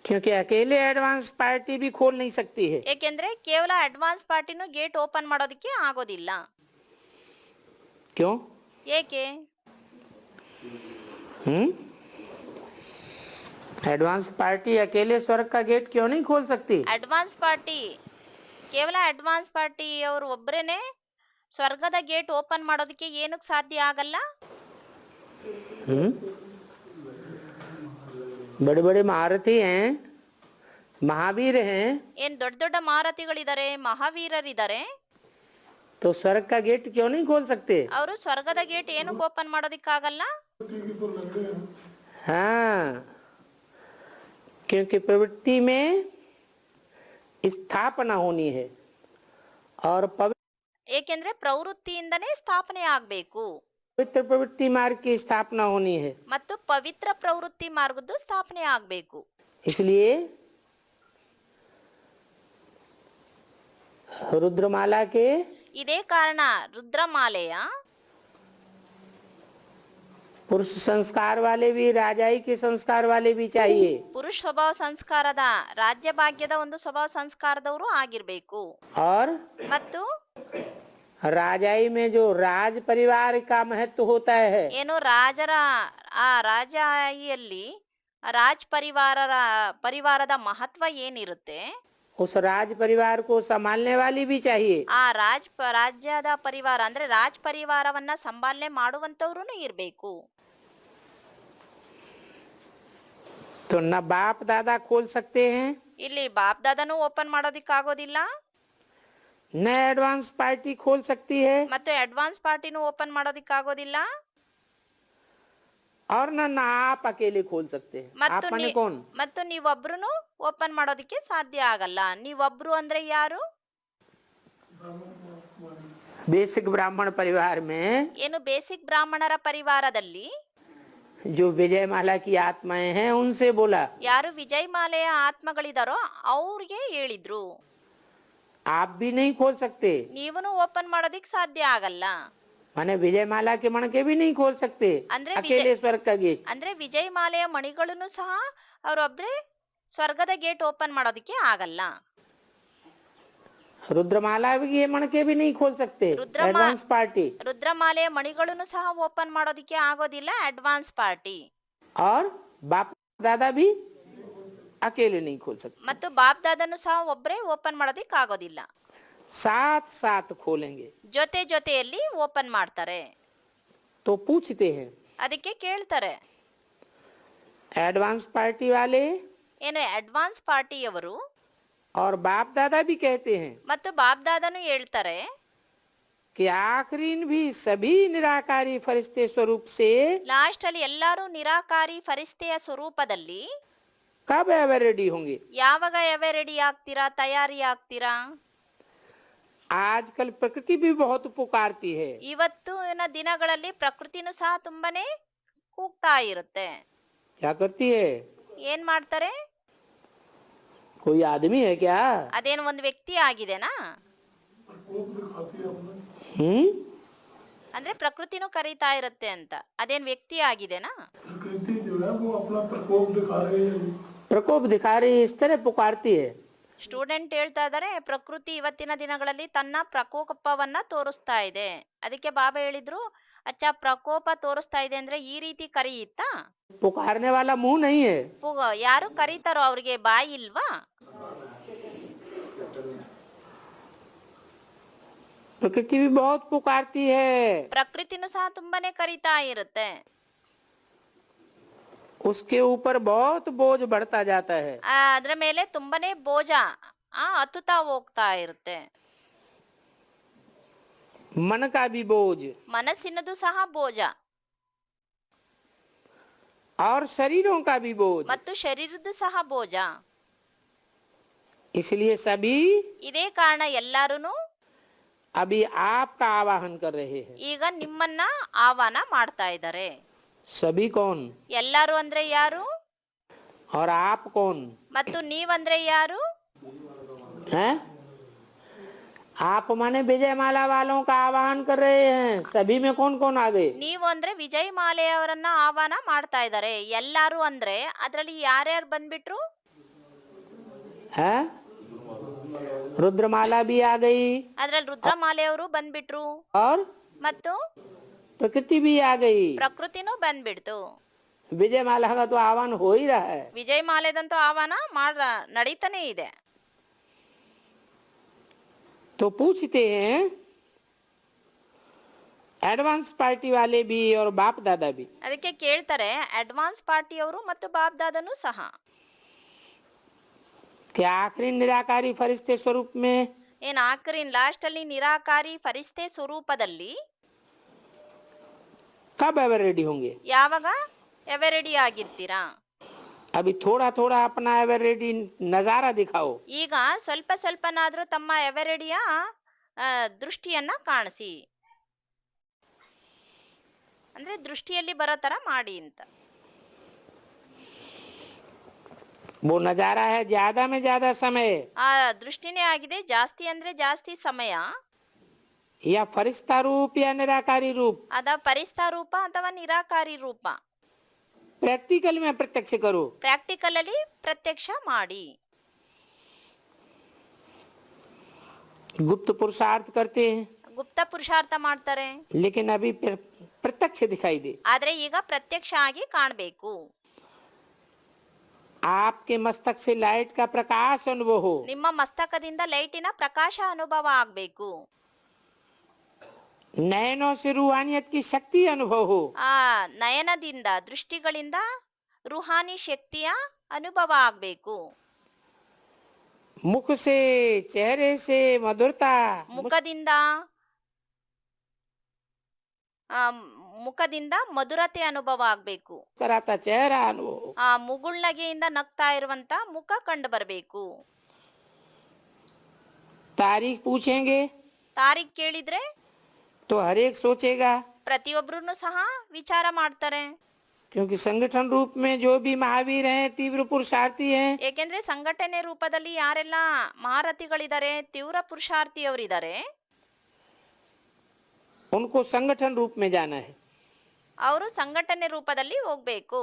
क्योंकि अकेले एडवांस पार्टी भी खोल नहीं सकती है। ಏಕೆಂದ್ರೆ ಕೇವಲ ಅಡ್ವಾನ್ಸ್ ಪಾರ್ಟಿನೂ ಗೇಟ್ ಓಪನ್ ಮಾಡೋದಕ್ಕೆ ಆಗೋದಿಲ್ಲ। क्यों? ಏಕೆ? एडवांस पार्टी अकेले स्वर्ग का गेट क्यों नहीं खोल सकती? ಅಡ್ವಾನ್ಸ್ ಪಾರ್ಟಿ ಕೇವಲ ಅಡ್ವಾನ್ಸ್ ಪಾರ್ಟಿ ಅವರು ಒಬ್ಬರೇನೆ ಸ್ವರ್ಗದ ಗೇಟ್ ಓಪನ್ ಮಾಡೋದಕ್ಕೆ ಏನಕ್ಕೆ ಸಾಧ್ಯ ಆಗಲ್ಲ? बड़े बड़े महारथी हैं, महावीर हैं, ಏನ್ ದೊಡ್ಡ ದೊಡ್ಡ ಮಹಾರಥಿಗಳಿದ್ದಾರೆ, ಮಹಾವೀರರಿದ್ದಾರೆ, तो स्वर्ग का गेट क्यों नहीं खोल सकते? ಅವರು ಸ್ವರ್ಗದ ಗೇಟ್ ಏನಕ್ಕೆ ಓಪನ್ ಮಾಡೋದಕ್ಕಾಗಲ್ಲ? हाँ, क्योंकि प्रवृत्ति में स्थापना होनी है और ಏಕೆಂದ್ರೆ ಪ್ರವೃತ್ತಿಯಿಂದನೇ ಸ್ಥಾಪನೆ ಆಗ್ಬೇಕು पवित्र प्रवृत्ति मार्ग की स्थापना होनी है, ಮತ್ತು ಪವಿತ್ರ ಪ್ರವೃತ್ತಿ ಮಾರ್ಗದ್ದು ಸ್ಥಾಪನೆ ಆಗ್ಬೇಕು। इसलिए रुद्रमाला के ಇದೇ ಕಾರಣ ರುದ್ರಮಾಲೆಯ पुरुष संस्कार वाले भी, राजाई के संस्कार वाले भी चाहिए। ಪುರುಷ ಸ್ವಭಾವ ಸಂಸ್ಕಾರದ ರಾಜ್ಯ ಭಾಗ್ಯದ ಒಂದು ಸ್ವಭಾವ ಸಂಸ್ಕಾರದವರು ಆಗಿರ್ಬೇಕು। और ಮತ್ತು राजाई में जो राज परिवार का महत्व होता है, ಏನು ರಾಜರ ಆ ರಾಜಾಯಿಯಲ್ಲಿ ರಾಜ್ ಪರಿವಾರದ ಮಹತ್ವ ಏನಿರುತ್ತೆ, उस राज परिवार को संभालने वाली भी चाहिए। ಆ ರಾಜ್ಯದ ಪರಿವಾರ ಅಂದ್ರೆ ರಾಜ್ ಪರಿವಾರವನ್ನ ಸಂಭಾಲನೆ ಮಾಡುವಂತವ್ರು ಇರ್ಬೇಕು. तो न बाप दादा खोल सकते हैं, ಇಲ್ಲಿ ಬಾಪ್ ದಾದಾನು ಓಪನ್ ಮಾಡೋದಿಕ್ಕಾಗೋದಿಲ್ಲ, न एडवांस पार्टी खोल सकती है, ಮತ್ತು ಅಡ್ವಾನ್ಸ್ ಪಾರ್ಟಿನೂ ಓಪನ್ ಮಾಡೋದಿಕ್ಕಾಗೋದಿಲ್ಲ, और न आप अकेले खोल सकते हैं। आप माने कौन? ಮತ್ತು ನೀವೊಬ್ರು ಓಪನ್ ಮಾಡೋದಿಕ್ಕೆ ಸಾಧ್ಯ ಆಗಲ್ಲ. ನೀವೊಬ್ರು ಅಂದ್ರೆ ಯಾರು? बेसिक ब्राह्मण परिवार में ಏನು ಬೇಸಿಕ್ ಬ್ರಾಹ್ಮಣರ ಪರಿವಾರದಲ್ಲಿ जो विजयमाला की आत्माएं हैं उनसे बोला, ಯಾರು ವಿಜಯಮಾಲೆಯ ಆತ್ಮಗಳಿದಾರೋ ಅವ್ರಿಗೆ ಹೇಳಿದ್ರು, आप भी नहीं खोल सकते। ನೀವೂ ಓಪನ್ ಮಾಡೋದಿಕ್ ಸಾಧ್ಯ ಆಗಲ್ಲ. माने विजयमाला के मणके भी नहीं खोल सकते ಅಂದ್ರೆ अकेले स्वर्ग का गेट। ಅಂದ್ರೆ ವಿಜಯಮಾಲೆಯ ಮಣಿಗಳನ್ನು ಸಹ ಅವರೊಬ್ರೆ ಸ್ವರ್ಗದ ಗೇಟ್ ಓಪನ್ ಮಾಡೋದಿಕ್ಕೆ ಆಗಲ್ಲ. रुद्रमाला भी ये मणके भी नहीं खोल सकते एडवांस पार्टी, ರುದ್ರಮಾಲೆಯ ಮಣಿಗಳನ್ನು ಸಹ ಓಪನ್ ಮಾಡೋದಿಕ್ಕೆ ಆಗೋದಿಲ್ಲ ಅಡ್ವಾನ್ಸ್ ಪಾರ್ಟಿ, और बाप दादा भी अकेले नहीं खोल सकते। ಮತ್ತು ಬಾಪ್ ದಾದನು ಸಹ ಒಬ್ರೆ ಓಪನ್ ಮಾಡೋದಿಕ್ ಆಗೋದಿಲ್ಲ, साथ साथ खोलेंगे। ಜೊತೆಯಲ್ಲಿ ಓಪನ್ ಮಾಡ್ತಾರೆ. तो पूछते हैं ಅದಕ್ಕೆ ಕೇಳ್ತಾರೆ, एडवांस पार्टी वाले ಏನು ಅಡ್ವಾನ್ಸ್ ಪಾರ್ಟಿಯವರು और बाप दादा भी कहते हैं ಮತ್ತು ಬಾಪ್ ದಾದನು ಹೇಳ್ತಾರೆ, कि आखिरीन भी सभी निराकारी फरिश्ते स्वरूप से ಲಾಸ್ಟ್ ಅಲ್ಲಿ ಎಲ್ಲಾರು ನಿರಾಕಾರಿ ಫರಿಸ್ತೆಯ ಸ್ವರೂಪದಲ್ಲಿ कब एवर रेडी होंगे। ಯಾವಾಗ ಎವೆ ರೆಡಿ ಆಗ್ತೀರಾ, ತಯಾರಿ ಆಗ್ತೀರಾ? आजकल प्रकृति भी बहुत पुकारती है। ಇವತ್ತಿನ ದಿನಗಳಲ್ಲಿ ಪ್ರಕೃತಿನೂ ಸಹ ತುಂಬಾನೇ ಕೂಗ್ತಾ ಇರುತ್ತೆ. क्या करती है? ಏನ್ ಮಾಡ್ತಾರೆ? कोई आदमी है क्या? ಅದೇನು ಒಂದು ವ್ಯಕ್ತಿ ಆಗಿದೆನಾ? ಅಂದ್ರೆ ಪ್ರಕೃತಿನೂ ಕರೀತಾ ಇರುತ್ತೆ ಅಂತ, ಅದೇನ್ ವ್ಯಕ್ತಿ ಆಗಿದೆನಾ? प्रकोप दिखा रही इस तरह पुकारती है। ಸ್ಟೂಡೆಂಟ್ ಹೇಳ್ತಾ ಇದಾರೆ, ಪ್ರಕೃತಿ ಇವತ್ತಿನ ದಿನಗಳಲ್ಲಿ ತನ್ನ ಪ್ರಕೋಪವನ್ನ ತೋರಿಸ್ತಾ ಇದೆ. ಅದಕ್ಕೆ ಬಾಬಾ ಹೇಳಿದ್ರು, ಅಚ್ಚ ಪ್ರಕೋಪ ತೋರಿಸ್ತಾ ಇದೆ ಅಂದ್ರೆ ಈ ರೀತಿ ಕರೆಯುತ್ತಾ? पुकारने वाला मुंह नहीं है। ಯಾರು ಕರೀತಾರೋ ಅವ್ರಿಗೆ ಬಾಯಿ ಇಲ್ವಾ? प्रकृति भी बहुत पुकारती है। ಪ್ರಕೃತಿನೂ ಸಹ ತುಂಬಾನೇ ಕರೀತಾ ಇರುತ್ತೆ. उसके ऊपर बहुत बोझ बढ़ता जाता है। ಅದ್ರ ಮೇಲೆ ತುಂಬಾನೇ ಬೋಜ ಹತ್ತುತ್ತಾ ಹೋಗ್ತಾ ಇರುತ್ತೆ. मन का भी बोझ ಮನಸ್ಸಿನದು ಸಹ ಬೋಜ, और शरीरों का भी बोझ। ಮತ್ತು ಶರೀರದ್ದು ಸಹ ಬೋಜ. इसलिए सभी ಇದೇ ಕಾರಣ ಎಲ್ಲಾರು अभी आपका आवाहन कर रहे हैं। ಈಗ ನಿಮ್ಮನ್ನ ಆಹ್ವಾನ ಮಾಡ್ತಾ ಇದ್ದಾರೆ. सभी कौन? ಎಲ್ಲಾರು ಅಂದ್ರೆ ಯಾರು? और आप कौन? ಮತ್ತು ನೀವಂದ್ರೆ ಯಾರು? हैं? आप माने विजयमाला वालों का आवाहन कर रहे हैं। सभी में कौन कौन आ गए? ನೀವು ಅಂದ್ರೆ ವಿಜಯ್ ಮಾಲೆಯವರನ್ನ ಆಹ್ವಾನ ಮಾಡ್ತಾ ಇದ್ದಾರೆ. ಎಲ್ಲಾರು ಅಂದ್ರೆ ಅದ್ರಲ್ಲಿ ಯಾರ್ಯಾರು ಬಂದ್ಬಿಟ್ರು? हैं? रुद्रमाला भी आ गई, ಅದ್ರಲ್ಲಿ ರುದ್ರಮಾಲೆಯವರು ಬಂದ್ಬಿಟ್ರು, और ಮತ್ತು प्रकृति भी आ गई। ಪ್ರಕೃತಿನೂ ಬಂದ್ಬಿಡ್ತು. विजयमाला का तो आह्वान हो ही रहा है। ವಿಜಯ್ ಮಾಲೆದಂತೂ ಆಹ್ವಾನ ನಡೀತಾನೆ ಇದೆ. तो पूछते हैं एडवांस पार्टी वाले भी और बाप दादा भी, ಅದಕ್ಕೆ ಕೇಳ್ತಾರೆ ಅಡ್ವಾನ್ಸ್ ಪಾರ್ಟಿಯವರು ಮತ್ತು ಬಾಪ್ ದಾದನು ಸಹ, कि आखिरी निराकारी फरिश्ते स्वरूप में ಏನ್ ಆಖರಿನ್ ಲಾಸ್ಟ್ ಅಲ್ಲಿ ನಿರಾಕಾರಿ ಫರಿಸ್ತೆ ಸ್ವರೂಪದಲ್ಲಿ कब एवर रेडी होंगे। ಯಾವಾಗ ಎವೆ ರೆಡಿ ಆಗಿರ್ತೀರಾ? अभी थोड़ा थोड़ा अपना एवर रेडी नजारा दिखाओ। ಈಗ ಸ್ವಲ್ಪ ಸ್ವಲ್ಪನಾದ್ರೂ ತಮ್ಮ ಎವೆ ರೆಡಿಯ ದೃಷ್ಟಿಯನ್ನ ಕಾಣಿಸಿ, ಅಂದ್ರೆ ದೃಷ್ಟಿಯಲ್ಲಿ ಬರೋ ತರ ಮಾಡಿ ಅಂತ. वो नजारा है ज्यादा में ज्यादा समय, ಆ ದೃಷ್ಟಿನೇ ಆಗಿದೆ ಜಾಸ್ತಿ ಅಂದ್ರೆ ಜಾಸ್ತಿ ಸಮಯ, या फरिश्ता रूप या निराकारी रूप। ಅದ ಪರಿಸ್ತಾ ರೂಪ ಅಥವಾ ನಿರಾಕಾರಿ ರೂಪ. प्रैक्टिकल में प्रत्यक्ष करो। ಪ್ರಾಕ್ಟಿಕಲ್ ಅಲ್ಲಿ ಪ್ರತ್ಯಕ್ಷ ಮಾಡಿ. गुप्त पुरुषार्थ करते हैं, ಗುಪ್ತ ಪುರುಷಾರ್ಥ ಮಾಡ್ತಾರೆ, लेकिन अभी प्रत्यक्ष दिखाई दे। ಆದ್ರೆ ಈಗ ಪ್ರತ್ಯಕ್ಷ ಆಗಿ ಕಾಣಬೇಕು. आपके मस्तक से लाइट का प्रकाश अनुभव हो, ನಿಮ್ಮ ಮಸ್ತಕದಿಂದ ಲೈಟಿನ ಪ್ರಕಾಶ ಅನುಭವ ಆಗ್ಬೇಕು. नयनों से रूहानियत की शक्ति अनुभव हो, ಆ ನಯನದಿಂದ ದೃಷ್ಟಿಗಳಿಂದ ರೂಹಾನಿ ಶಕ್ತಿಯ ಅನುಭವ ಆಗ್ಬೇಕು. मुख से चेहरे से मधुरता, ಮುಖದಿಂದ ಆ ಮುಖದಿಂದ ಮಧುರತೆ ಅನುಭವ ಆಗ್ಬೇಕು. मुस्कुराता चेहरा अनुभव हो। ಆ ಮುಗುಳ್ನಗೆಯಿಂದ ನಗ್ತಾ ಇರುವಂತ ಮುಖ ಕಂಡು ಬರಬೇಕು. तारीख पूछेंगे ತಾರೀಖ್ ಕೇಳಿದ್ರೆ तो हर एक सोचेगा, ಪ್ರತಿಯೊಬ್ಬರೂ ಸಹ ವಿಚಾರ ಮಾಡ್ತಾರೆ. क्योंकि संगठन रूप में जो भी महावीर हैं, तीव्र पुरुषार्थी हैं, ಏಕೆಂದ್ರೆ ಸಂಘಟನೆ ರೂಪದಲ್ಲಿ ಯಾರೆಲ್ಲ ಮಹಾರಥಿಗಳಿದ್ದಾರೆ, ತೀವ್ರ ಪುರುಷಾರ್ಥಿಯವರಿದ್ದಾರೆ, उनको संगठन रूप में जाना है, ಅವರು ಸಂಘಟನೆ ರೂಪದಲ್ಲಿ ಹೋಗ್ಬೇಕು.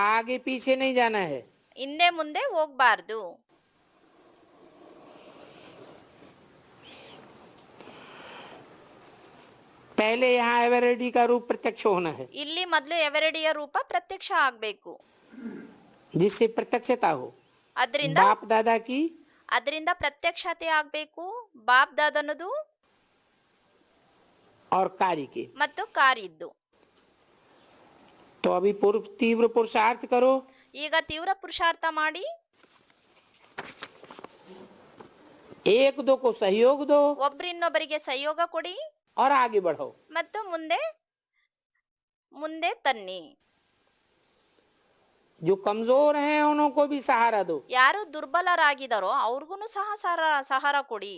आगे पीछे नहीं जाना है। ಹಿಂದೆ ಮುಂದೆ ಹೋಗ್ಬಾರ್ದು. पहले यहाँ एवरेडी का रूप प्रत्यक्ष होना है, ಇಲ್ಲಿ ಮೊದಲು ಎವರೆಡಿಯ ರೂಪ ಪ್ರತ್ಯಕ್ಷ ಆಗ್ಬೇಕು. जिससे प्रत्यक्षता हो ಅದರಿಂದ बाप दादा की ಅದರಿಂದ ಪ್ರತ್ಯಕ್ಷತೆ ಆಗ್ಬೇಕು. ಬಾಪ್ ದಾದನದು और कार्य की। ಮತ್ತು ಕಾರ್ಯದ್ದು. तो अभी पूर्व तीव्र पुरुषार्थ करो, ಈಗ ತೀವ್ರ ಪುರುಷಾರ್ಥ ಮಾಡಿ एक दो को सहयोग दो ಒಬ್ರಿನ್ನೊಬ್ಬರಿಗೆ ಸಹಯೋಗ ಕೊಡಿ और आगे बढ़ो। ಮತ್ತು ಮುಂದೆ ಮುಂದೆ ತನ್ನಿ. जो कमजोर हैं उनको भी सहारा दो, ಯಾರು ದುರ್ಬಲರಾಗಿದ್ದಾರೋ ಅವ್ರಿಗೂ ಸಹ ಸಹಾರ ಕೊಡಿ.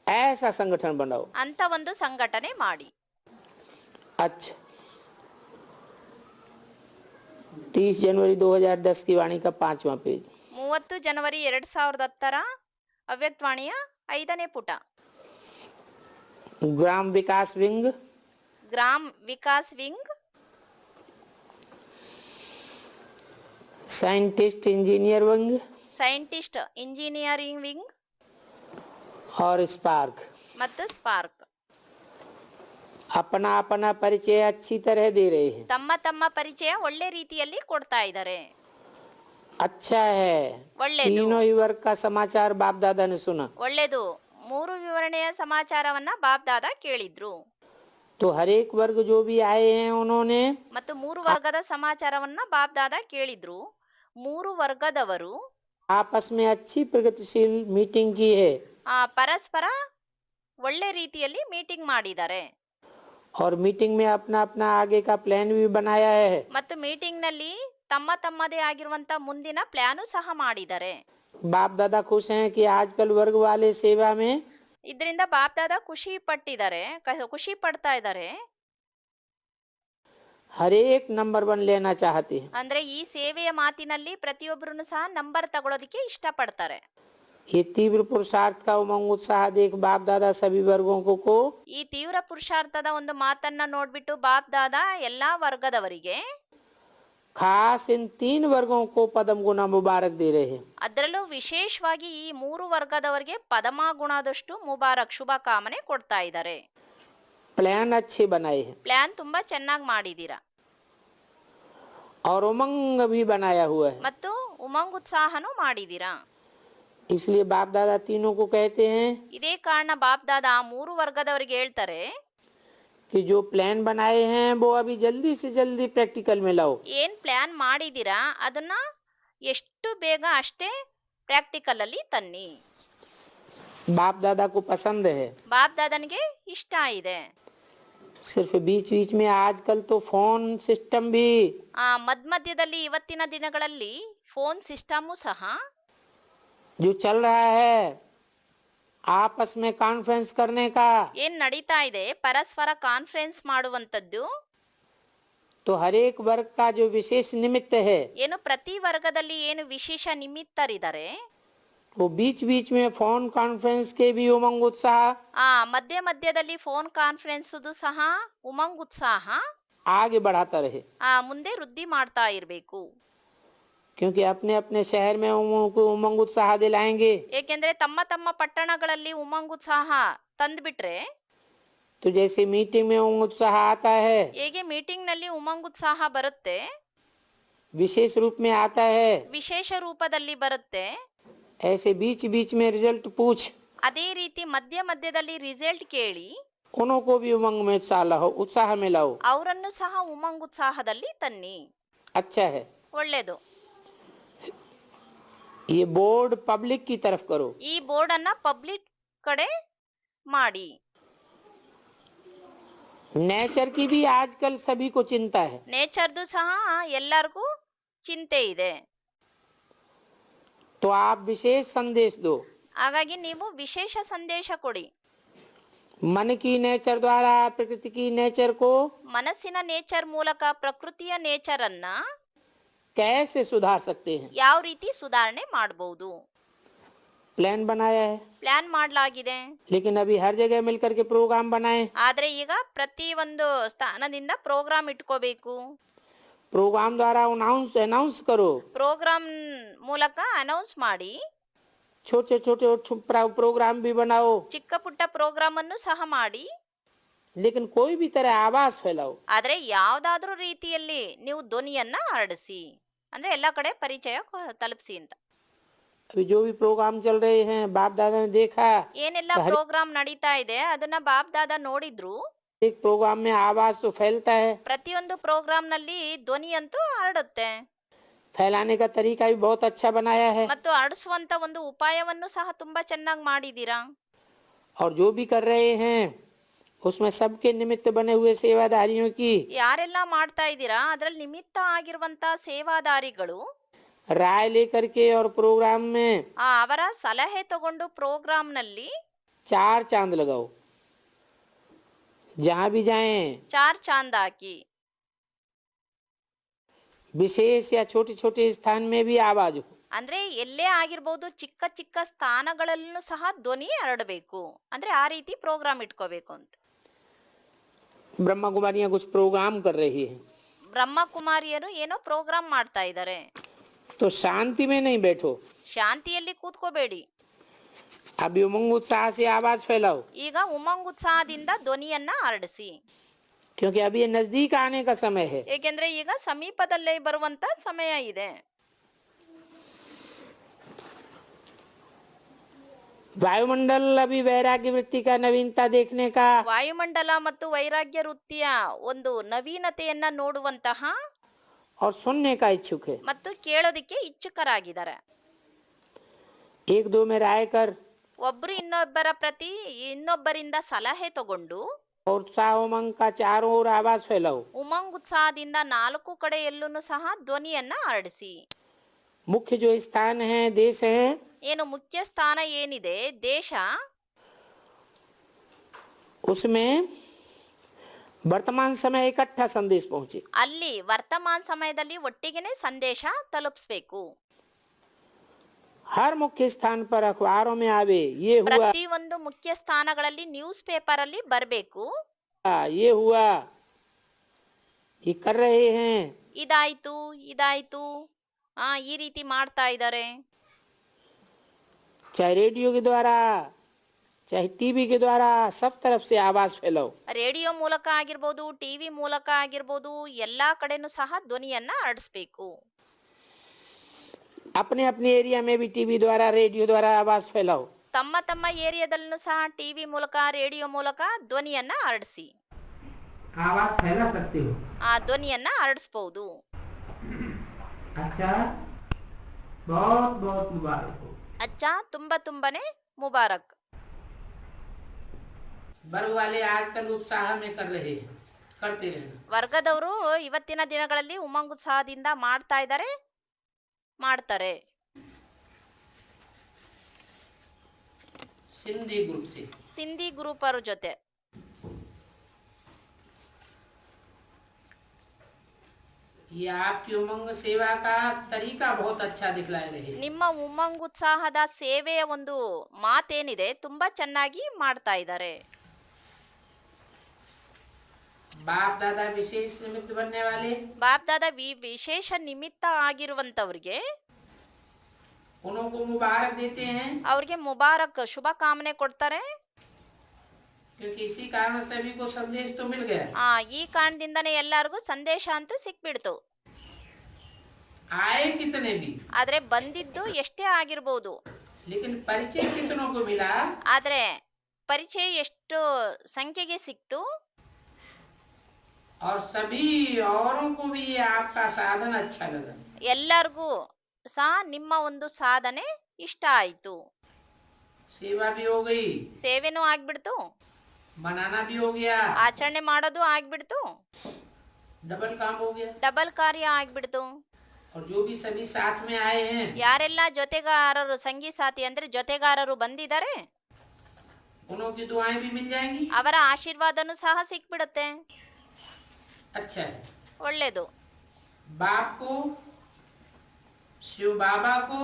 ऐसा संगठन बनाओ। ಅಂತ ಒಂದು ಸಂಘಟನೆ ಮಾಡಿ. अच्छा, 30 जनवरी 2010 की वाणी का 5वां पेज। 30 ಜನವರಿ 2010 ಅವ್ಯಕ್ತವಾಣಿಯ 5ನೇ ಪುಟ. ग्राम विकास विंग, Gram Vikas wing, scientist engineer wing scientist engineering wing और स्पार्क ಮತ್ತು ಸ್ಪಾರ್ಕ್ अपना अपना परिचय अच्छी तरह दे रहे हैं। ತಮ್ಮ ತಮ್ಮ ಪರಿಚಯ ಒಳ್ಳೆ ರೀತಿಯಲ್ಲಿ ಕೊಡ್ತಾ ಇದ್ದಾರೆ. अच्छा है, ಒಳ್ಳೆದು तीनों ही वर्ग का समाचार बाप दादा ने सुना, ಒಳ್ಳೆದು. 3 ವಿವರಣೆಯ ಸಮಾಚಾರವನ್ನ ಬಾಪ್ ದಾದಾ ಕೇಳಿದ್ರು. तो हर एक वर्ग जो भी आए हैं उन्होंने ಮತ್ತು 3 ವರ್ಗದ ಸಮಾಚಾರವನ್ನ ಬಾಪ್ ದಾದಾ ಕೇಳಿದ್ರು. 3 ವರ್ಗದವರು आपस में अच्छी प्रगतिशील मीटिंग की है ಪರಸ್ಪರ ಒಳ್ಳೆ ರೀತಿಯಲ್ಲಿ ಮೀಟಿಂಗ್ ಮಾಡಿದ್ದಾರೆ. और मीटिंग में अपना अपना आगे का प्लान भी बनाया है। ಮತ್ತು ಮೀಟಿಂಗ್ ನಲ್ಲಿ ತಮ್ಮ ತಮ್ಮದೇ ಆಗಿರುವಂತ ಮುಂದಿನ ಪ್ಲಾನು ಸಹ ಮಾಡಿದ್ದಾರೆ. बाप दादा खुश हैं कि आजकल वर्ग वाले सेवा में ಇದರಿಂದ ಬಾಪ್ ದಾದಾ ಖುಷಿ ಪಡ್ತಾ ಇದ್ದಾರೆ. हर एक नंबर 1 लेना चाहते हैं। ಅಂದ್ರೆ ಈ ಸೇವೆಯ ಮಾತಿನಲ್ಲಿ ಪ್ರತಿಯೊಬ್ಬರೂ ಸಹ ನಂಬರ್ ತಗೊಳ್ಳೋದಕ್ಕೆ ಇಷ್ಟಪಡ್ತಾರೆ. ये तीव्र पुरुषार्थ का उमंग उत्साह देख बाप दादा सभी वर्गों को ಈ ತೀವ್ರ ಪುರುಷಾರ್ಥದ ಒಂದು ಮಾತನ್ನ ನೋಡ್ಬಿಟ್ಟು ಬಾಪ್ ದಾದಾ ಎಲ್ಲಾ ವರ್ಗದವರಿಗೆ, खास इन 3 वर्गों को पदम गुना मुबारक दे रहे हैं। ಅದರಲ್ಲೂ ವಿಶೇಷವಾಗಿ ಈ 3 ವರ್ಗದವರಿಗೆ ಪದಮ ಗುಣದಷ್ಟು ಮುಬಾರಕ್ ಶುಭ ಕಾಮನೆ ಕೊಡ್ತಾ ಇದ್ದಾರೆ. प्लान अच्छे बनाए हैं ಪ್ಲಾನ್ ತುಂಬಾ ಚೆನ್ನಾಗಿ ಮಾಡಿದೀರಾ और उमंग भी बनाया हुआ है, ಮತ್ತು ಉಮಂಗ್ ಉತ್ಸಾಹನೂ ಮಾಡಿದೀರಾ. इसलिए बाप दादा तीनों को कहते हैं ಇದೇ ಕಾರಣ ಬಾಪ್ ದಾದಾ 3 ವರ್ಗದವರಿಗೆ ಹೇಳ್ತಾರೆ, कि जो प्लान बनाए हैं वो अभी जल्दी से जल्दी प्रैक्टिकल में लाओ। ಏನ್ ಪ್ಲಾನ್ ಮಾಡಿದೀರಾ ಅದನ್ನ ಎಷ್ಟು ಬೇಗ ಅಷ್ಟೇ ಪ್ರಾಕ್ಟಿಕಲ್ ಅಲ್ಲಿ ತನ್ನಿ. बाप दादा को पसंद है। ಬಾಪ್ ದಾದನಿಗೆ ಇಷ್ಟ ಇದೆ. सिर्फ बीच बीच में आजकल तो फोन सिस्टम भी ಮಧ್ಯದಲ್ಲಿ ಇವತ್ತಿನ ದಿನಗಳಲ್ಲಿ ಫೋನ್ ಸಿಸ್ಟಮು ಸಹ जो चल रहा है आपस में कॉन्फ्रेंस करने का, ಏನ್ ನಡೀತಾ ಇದೆ ಪರಸ್ಪರ ಕಾನ್ಫರೆನ್ಸ್ ಮಾಡುವಂತದ್ದು, तो हर एक वर्ग का जो विशेष निमित्त है ಏನು ಪ್ರತಿ ವರ್ಗದಲ್ಲಿ ಏನು ವಿಶೇಷ ನಿಮಿತ್ತರಿದ್ದಾರೆ, वो बीच बीच में फोन कॉन्फ्रेंस के भी उमंग उत्साह ಮಧ್ಯದಲ್ಲಿ ಫೋನ್ ಕಾನ್ಫರೆನ್ಸ್ ಸಹ ಉಮಂಗ್ ಉತ್ಸಾಹ आगे बढ़ाता रहे, ಮುಂದೆ ವೃದ್ಧಿ ಮಾಡ್ತಾ ಇರಬೇಕು. क्योंकि अपने अपने शहर में उमंग उत्साह दिलाएंगे ಏಕೆಂದ್ರೆ ತಮ್ಮ ತಮ್ಮ ಪಟ್ಟಣಗಳಲ್ಲಿ ಉಮಂಗ್ ಉತ್ಸಾಹ ತಂದ್ಬಿಟ್ರೆ, तो जैसे मीटिंग में उमंग उत्साह आता है ಹೇಗೆ ಮೀಟಿಂಗ್ ನಲ್ಲಿ ಉಮಂಗ್ ಉತ್ಸಾಹ ಬರುತ್ತೆ, विशेष रूप में आता है, ವಿಶೇಷ ರೂಪದಲ್ಲಿ ಬರುತ್ತೆ. ऐसे बीच बीच में रिजल्ट पूछ, ಅದೇ ರೀತಿ ಮಧ್ಯ ಮಧ್ಯದಲ್ಲಿ ರಿಸಲ್ಟ್ ಕೇಳಿ उन्हों को भी उमंग में उत्साह में लाओ. ಅವರನ್ನು ಸಹ ಉಮಂಗ್ ಉತ್ಸಾಹದಲ್ಲಿ ತನ್ನಿ. अच्छा है. ಒಳ್ಳೇದು. ये बोर्ड पब्लिक की तरफ करो. ಈ ಬೋರ್ಡ್ ಅನ್ನ ಪಬ್ಲಿಕ್ ಕಡೆ ಮಾಡಿ. नेचर की भी आजकल सभी को चिंता है. ನೇಚರ್ದು ಸಹ ಎಲ್ಲರಿಗೂ ಚಿಂತೆ ಇದೆ. तो आप विशेष संदेश दो. ಹಾಗಾಗಿ ನೀವು ವಿಶೇಷ ಸಂದೇಶ ಕೊಡಿ. मन की नेचर द्वारा प्रकृति की नेचर को ಮನಸ್ಸಿನ ನೇಚರ್ ಮೂಲಕ ಪ್ರಕೃತಿಯ ನೇಚರ್ ಅನ್ನ कैसे सुधार सकते हैं. ಯಾವ ರೀತಿ ಸುಧಾರಣೆ ಮಾಡಬಹುದು. प्लान बनाया है, ಪ್ಲಾನ್ ಮಾಡಲಾಗಿದೆ. लेकिन अभी हर जगह मिलकर के प्रोग्राम बनाए. ಆದ್ರೆ ಈಗ ಪ್ರತಿ ಒಂದು ಸ್ಥಾನದಿಂದ ಪ್ರೋಗ್ರಾಮ್ ಇಟ್ಕೋಬೇಕು. प्रोग्राम द्वारा अनाउंस करो. ಪ್ರೋಗ್ರಾಮ್ ಮೂಲಕ ಅನೌನ್ಸ್ ಮಾಡಿ. छोटे छोटे प्रोग्राम भी बनाओ, ಚಿಕ್ಕ ಪುಟ್ಟ ಪ್ರೋಗ್ರಾಮ್ ಅನ್ನು ಸಹ ಮಾಡಿ. लेकिन कोई भी तरह आवाज फैलाओ. ಆದ್ರೆ ಯಾವ್ದಾದ್ರೂ ರೀತಿಯಲ್ಲಿ ನೀವು ಧ್ವನಿಯನ್ನ ಹರಡಿಸಿ, ಅಂದ್ರೆ ಎಲ್ಲ ಕಡೆ ಪರಿಚಯ ತಲುಪಿಸಿ ಅಂತ. अभी जो भी प्रोग्राम चल रहे हैं, बाप दादा ने देखा, ಏನೆಲ್ಲ ಪ್ರೋಗ್ರಾಮ್ ನಡೀತಾ ಇದೆ ಅದನ್ನ ಬಾಪ್ ದಾದಾ ನೋಡಿದ್ರು. एक प्रोग्राम में आवाज तो फैलता है, ಪ್ರತಿಯೊಂದು ಪ್ರೋಗ್ರಾಮ್ ನಲ್ಲಿ ಧ್ವನಿ ಅಂತೂ ಹರಡುತ್ತೆ. फैलाने का तरीका भी बहुत अच्छा बनाया है. ಮತ್ತು ಹರಡಿಸುವಂತ ಒಂದು ಉಪಾಯವನ್ನು ಸಹ ತುಂಬಾ ಚೆನ್ನಾಗಿ ಮಾಡಿದೀರಾ. और जो भी कर रहे हैं उसमें सबके निमित्त बने हुए सेवादारियों की ಯಾರೆಲ್ಲ ಮಾಡ್ತಾ ಇದ್ದೀರಾ ಅದ್ರಲ್ಲಿ ನಿಮಿತ್ತ ಆಗಿರುವಂತ ಸೇವಾದಾರಿಗಳು राय लेकर के और प्रोग्राम में ಅವರ ಸಲಹೆ ತಗೊಂಡು ಪ್ರೋಗ್ರಾಮ್ ನಲ್ಲಿ 4 चांद लगाओ. जहाँ भी जाएं 4 ಚಾಂದ್ ಹಾಕಿ. विशेष या छोटे छोटे स्थान में भी आवाज हो. ಅಂದ್ರೆ ಎಲ್ಲೇ ಆಗಿರ್ಬೋದು, ಚಿಕ್ಕ ಚಿಕ್ಕ ಸ್ಥಾನಗಳಲ್ಲೂ ಸಹ ಧ್ವನಿ ಹರಡಬೇಕು. ಅಂದ್ರೆ ಆ ರೀತಿ ಪ್ರೋಗ್ರಾಮ್ ಇಟ್ಕೋಬೇಕು ಅಂತ. ब्रह्मा कुमारियां कुछ प्रोग्राम कर रही है, ಬ್ರಹ್ಮ ಕುಮಾರಿಯರು ಏನೋ ಪ್ರೋಗ್ರಾಮ್ ಮಾಡ್ತಾ ಇದ್ದಾರೆ. तो शांति में नहीं बैठो. ಶಾಂತಿಯಲ್ಲಿ ಕೂತ್ಕೋಬೇಡಿ. अभी उमंग उत्साह से आवाज फैलाओ, ಈಗ ಉಮಂಗ್ ಉತ್ಸಾಹದಿಂದ ಧ್ವನಿಯನ್ನ ಹರಡಿಸಿ. क्योंकि अभी ये नजदीक आने का समय है. ಏಕೆಂದ್ರೆ ಈಗ ಸಮೀಪದಲ್ಲೇ ಬರುವಂತ ಸಮಯ ಇದೆ. वायुमंडल अभी वैराग्य वृत्ति का नवीनता देखने का ವಾಯುಮಂಡಲ ಮತ್ತು ವೈರಾಗ್ಯ ವೃತ್ತಿಯ ಒಂದು ನವೀನತೆಯನ್ನ ನೋಡುವಂತಹ और सुनने का इच्छुक है. ಮತ್ತು ಕೇಳೋದಿಕ್ಕೆ ಇಚ್ಛುಕರಾಗಿದ್ದಾರೆ. एक दो में राय कर ಒಬ್ರು ಇನ್ನೊಬ್ಬರಿಂದ ಸಲಹೆ ತಗೊಂಡು और उत्साह उमंग का चारों ओर आवाज फैलाओ. ಉಮಂಗ್ ಉತ್ಸಾಹದಿಂದ 4 ಕಡೆಯಲ್ಲೂ ಸಹ ಧ್ವನಿಯನ್ನ ಹರಡಿಸಿ. मुख्य जो स्थान है, देश है, ಏನು ಮುಖ್ಯ ಸ್ಥಾನ ಏನಿದೆ, ದೇಶ, उसमें वर्तमान समय इकट्ठा संदेश पहुंचे. ಅಲ್ಲಿ ವರ್ತಮಾನ ಸಮಯದಲ್ಲಿ ಒಟ್ಟಿಗೆನೆ ಸಂದೇಶ ತಲುಪಿಸಬೇಕು. हर मुख्य स्थान पर अखबारों में आवे, ये हुआ, ಪ್ರತಿ ಒಂದು ಮುಖ್ಯ ಸ್ಥಾನಗಳಲ್ಲಿ ನ್ಯೂಸ್ ಪೇಪರ್ ಅಲ್ಲಿ ಬರಬೇಕು. ये हुआ, ये कर रहे हैं. ಇದಾಯ್ತು ಇದಾಯ್ತು, ಈ ರೀತಿ ಮಾಡ್ತಾ ಇದ್ದಾರೆ. चाहे रेडियो के द्वारा, चाहे टीवी के द्वारा, सब तरफ से आवाज फैलाओ. ರೇಡಿಯೋ ಮೂಲಕ ಆಗಿರ್ಬೋದು, ಟಿವಿ ಮೂಲಕ ಆಗಿರ್ಬೋದು, ಎಲ್ಲಾ ಕಡೆನೂ ಸಹ ಧ್ವನಿಯನ್ನ ಹರಡಿಸ್ಬೇಕು. अपने अपने एरिया में भी टीवी द्वारा, रेडियो द्वारा आवाज फैलाओ. ತಮ್ಮ ತಮ್ಮ ಏರಿಯಾದಲ್ಲೂ ಸಹ ಟಿವಿ ಮೂಲಕ, ರೇಡಿಯೋ ಮೂಲಕ ಧ್ವನಿಯನ್ನ ಹರಡಿಸಿ. आवाज फैला सकते हो. ಆ ಧ್ವನಿಯನ್ನ ಹರಡಿಸಬಹುದು. अच्छा, बहुत बहुत मुबारक हो. ಅಚ್ಚ, ತುಂಬಾನೇ ಮುಬಾರಕ್. वर्ग वाले आजकल उत्साह में कर रहे हैं, करते रहना. ವರ್ಗದವರು ಇವತ್ತಿನ ದಿನಗಳಲ್ಲಿ ಉಮಂಗ್ ಉತ್ಸಾಹದಿಂದ ಮಾಡ್ತಾರೆ. सिंधी ग्रुप से, ಸಿಂಧಿ ಗ್ರೂಪ್ ಅವ್ರ ಜೊತೆ. ये आपकी उमंग सेवा का तरीका बहुत अच्छा दिखला रहे. ನಿಮ್ಮ ಉಮಂಗ್ ಉತ್ಸಾಹದ ಸೇವೆಯ ಒಂದು ಮಾತೇನಿದೆ ತುಂಬಾ ಚೆನ್ನಾಗಿ ಮಾಡ್ತಾ ಇದ್ದಾರೆ. बाप दादा विशेष निमित्त बनने वाले, ಬಾಪ್ ದಾದಾ ವಿಶೇಷ ನಿಮಿತ್ತ ಆಗಿರುವಂತವ್ರಿಗೆ उनको मुबारक देते हैं, ಅವ್ರಿಗೆ ಮುಬಾರಕ್ ಶುಭ ಕಾಮನೆ ಕೊಡ್ತಾರೆ. क्योंकि इसी कारण सभी को संदेश तो मिल गया. ಈ ಕಾರಣದಿಂದನೇ ಎಲ್ಲರಿಗೂ ಸಂದೇಶ ಅಂತ ಸಿಕ್ಬಿಡ್ತು. आए कितने भी, ಆದ್ರೆ ಬಂದಿದ್ದು ಎಷ್ಟೇ ಆಗಿರ್ಬೋದು, लेकिन परिचय कितनों को मिला, ಆದ್ರೆ ಪರಿಚಯ ಎಷ್ಟು ಸಂಖ್ಯೆಗೆ ಸಿಕ್ತು, और सभी औरों को भी ये आपका साधन अच्छा लगा। ಎಲ್ಲರಿಗೂ ಸಹ ನಿಮ್ಮ ಒಂದು ಸಾಧನೆ ಇಷ್ಟ ಆಯ್ತು. सेवा भी हो गई, ಸೇವೆನೂ ಆಗ್ಬಿಡ್ತು, बनाना भी हो गया, ಆಚರಣೆ ಮಾಡೋದು ಆಗ್ಬಿಡ್ತು, डबल काम हो गया। ಡಬಲ್ ಕಾರ್ಯ ಆಗ್ಬಿಡ್ತು. और जो भी सभी साथ में आए हैं, ಯಾರೆಲ್ಲ ಜೊತೆಗಾರರು, ಸಂಗಿ ಸಾಥಿ ಅಂದ್ರೆ ಜೊತೆಗಾರರು ಬಂದಿದ್ದಾರೆ, उन्हों की दुआएं भी मिल जाएंगी। ಅವರ ಆಶೀರ್ವಾದನೂ ಸಹ ಸಿಕ್ಬಿಡುತ್ತೆ. अच्छा है। ಒಳ್ಳೇದು. बाप को, शिव बाबा को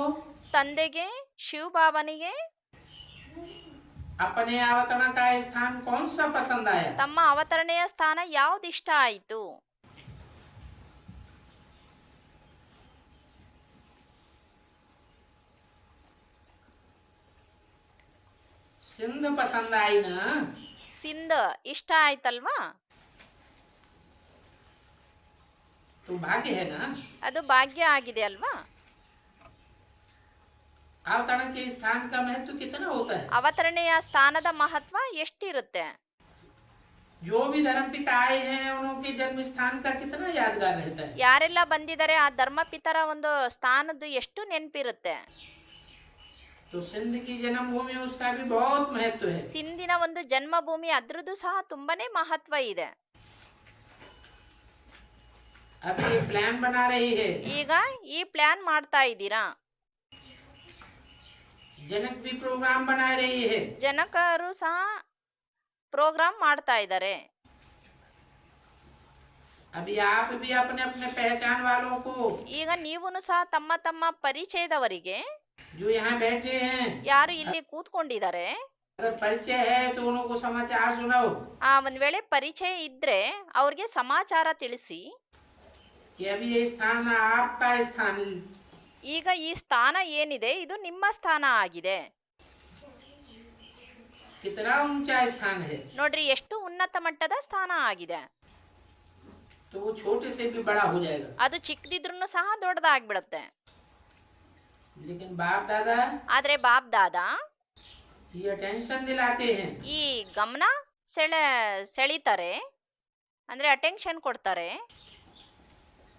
ತಂದೆಗೆ, ಶಿವ ಬಾಬನಿಗೆ अपने अवतरण का स्थान कौन सा पसंद आया? ತಮ್ಮ ಅವತರಣೆಯ ಸ್ಥಾನ ಯಾವ್ದಿಷ್ಟ ಆಯ್ತು? सिंध पसंद आई ना? ಸಿಂಧ ಇಷ್ಟ ಆಯ್ತಲ್ವಾ? तो भाग्य है ना? ಅದು ಭಾಗ್ಯ ಆಗಿದೆ ಅಲ್ವಾ? अवतरण के स्थान का महत्व कितना होता है? ಅವತರಣೆಯ ಸ್ಥಾನದ ಮಹತ್ವ ಎಷ್ಟಿರುತ್ತೆ? जो भी धर्म पिता आए हैं उनके जन्म स्थान का कितना यादगार रहता है? ಯಾರೆಲ್ಲ ಬಂದಿದ್ದಾರೆ ಆ ಧರ್ಮಪಿತರ ಒಂದು ಸ್ಥಾನದ್ದು ಎಷ್ಟು ನೆನಪಿರುತ್ತೆ. तो सिंध की जन्मभूमि उसका भी बहुत महत्व है। ಸಿಂಧಿನ ಒಂದು ಜನ್ಮಭೂಮಿ, ಅದ್ರದ್ದು ಸಹ ತುಂಬಾನೇ ಮಹತ್ವ ಇದೆ. अब ये प्लान बना रही है, ಈಗ ಈ ಪ್ಲಾನ್ ಮಾಡ್ತಾ ಇದ್ದೀರಾ, जनक भी प्रोग्राम बना रही है, ಜನಕರು ಸಹ ಪ್ರೋಗ್ರಾಮ್ ಮಾಡ್ತಾ ಇದ್ದಾರೆ. अभी आप भी अपने अपने पहचान वालों को, ಈಗ ನೀವುನು ಸಹ ತಮ್ಮ ತಮ್ಮ ಪರಿಚಯದವರಿಗೆ, जो यहाँ बैठे हैं, ಯಾರು ಇಲ್ಲಿ ಕೂತ್ಕೊಂಡಿದ್ದಾರೆ, अगर परिचय है तो उनको समाचार सुनाओ ಒಂದ್ ವೇಳೆ ಪರಿಚಯ ಇದ್ರೆ ಅವ್ರಿಗೆ ಸಮಾಚಾರ ತಿಳಿಸಿ, कि अभी ये स्थान आपका स्थान, ಈಗ ಈ ಸ್ಥಾನ ಏನಿದೆ ಇದು ನಿಮ್ಮ ಸ್ಥಾನ ಆಗಿದೆ, कितना ऊंचा स्थान है। ನೋಡ್ರಿ ಎಷ್ಟು ಉನ್ನತ ಮಟ್ಟದ ಸ್ಥಾನ ಆಗಿದೆ. तो वो छोटे से भी बड़ा हो जाएगा। ಅದು ಚಿಕ್ಕದಿದ್ರೂ ಸಹ ದೊಡ್ಡದಾಗ್ಬಿಡತ್ತೆ. लेकिन बाप दादा ಆದ್ರೆ ಬಾಪ್ ದಾದಾ ये अटेंशन दिलाते हैं ಈ ಗಮನ ಸೆಳಿತಾರೆ, ಅಂದ್ರೆ ಅಟೆನ್ಷನ್ ಕೊಡ್ತಾರೆ.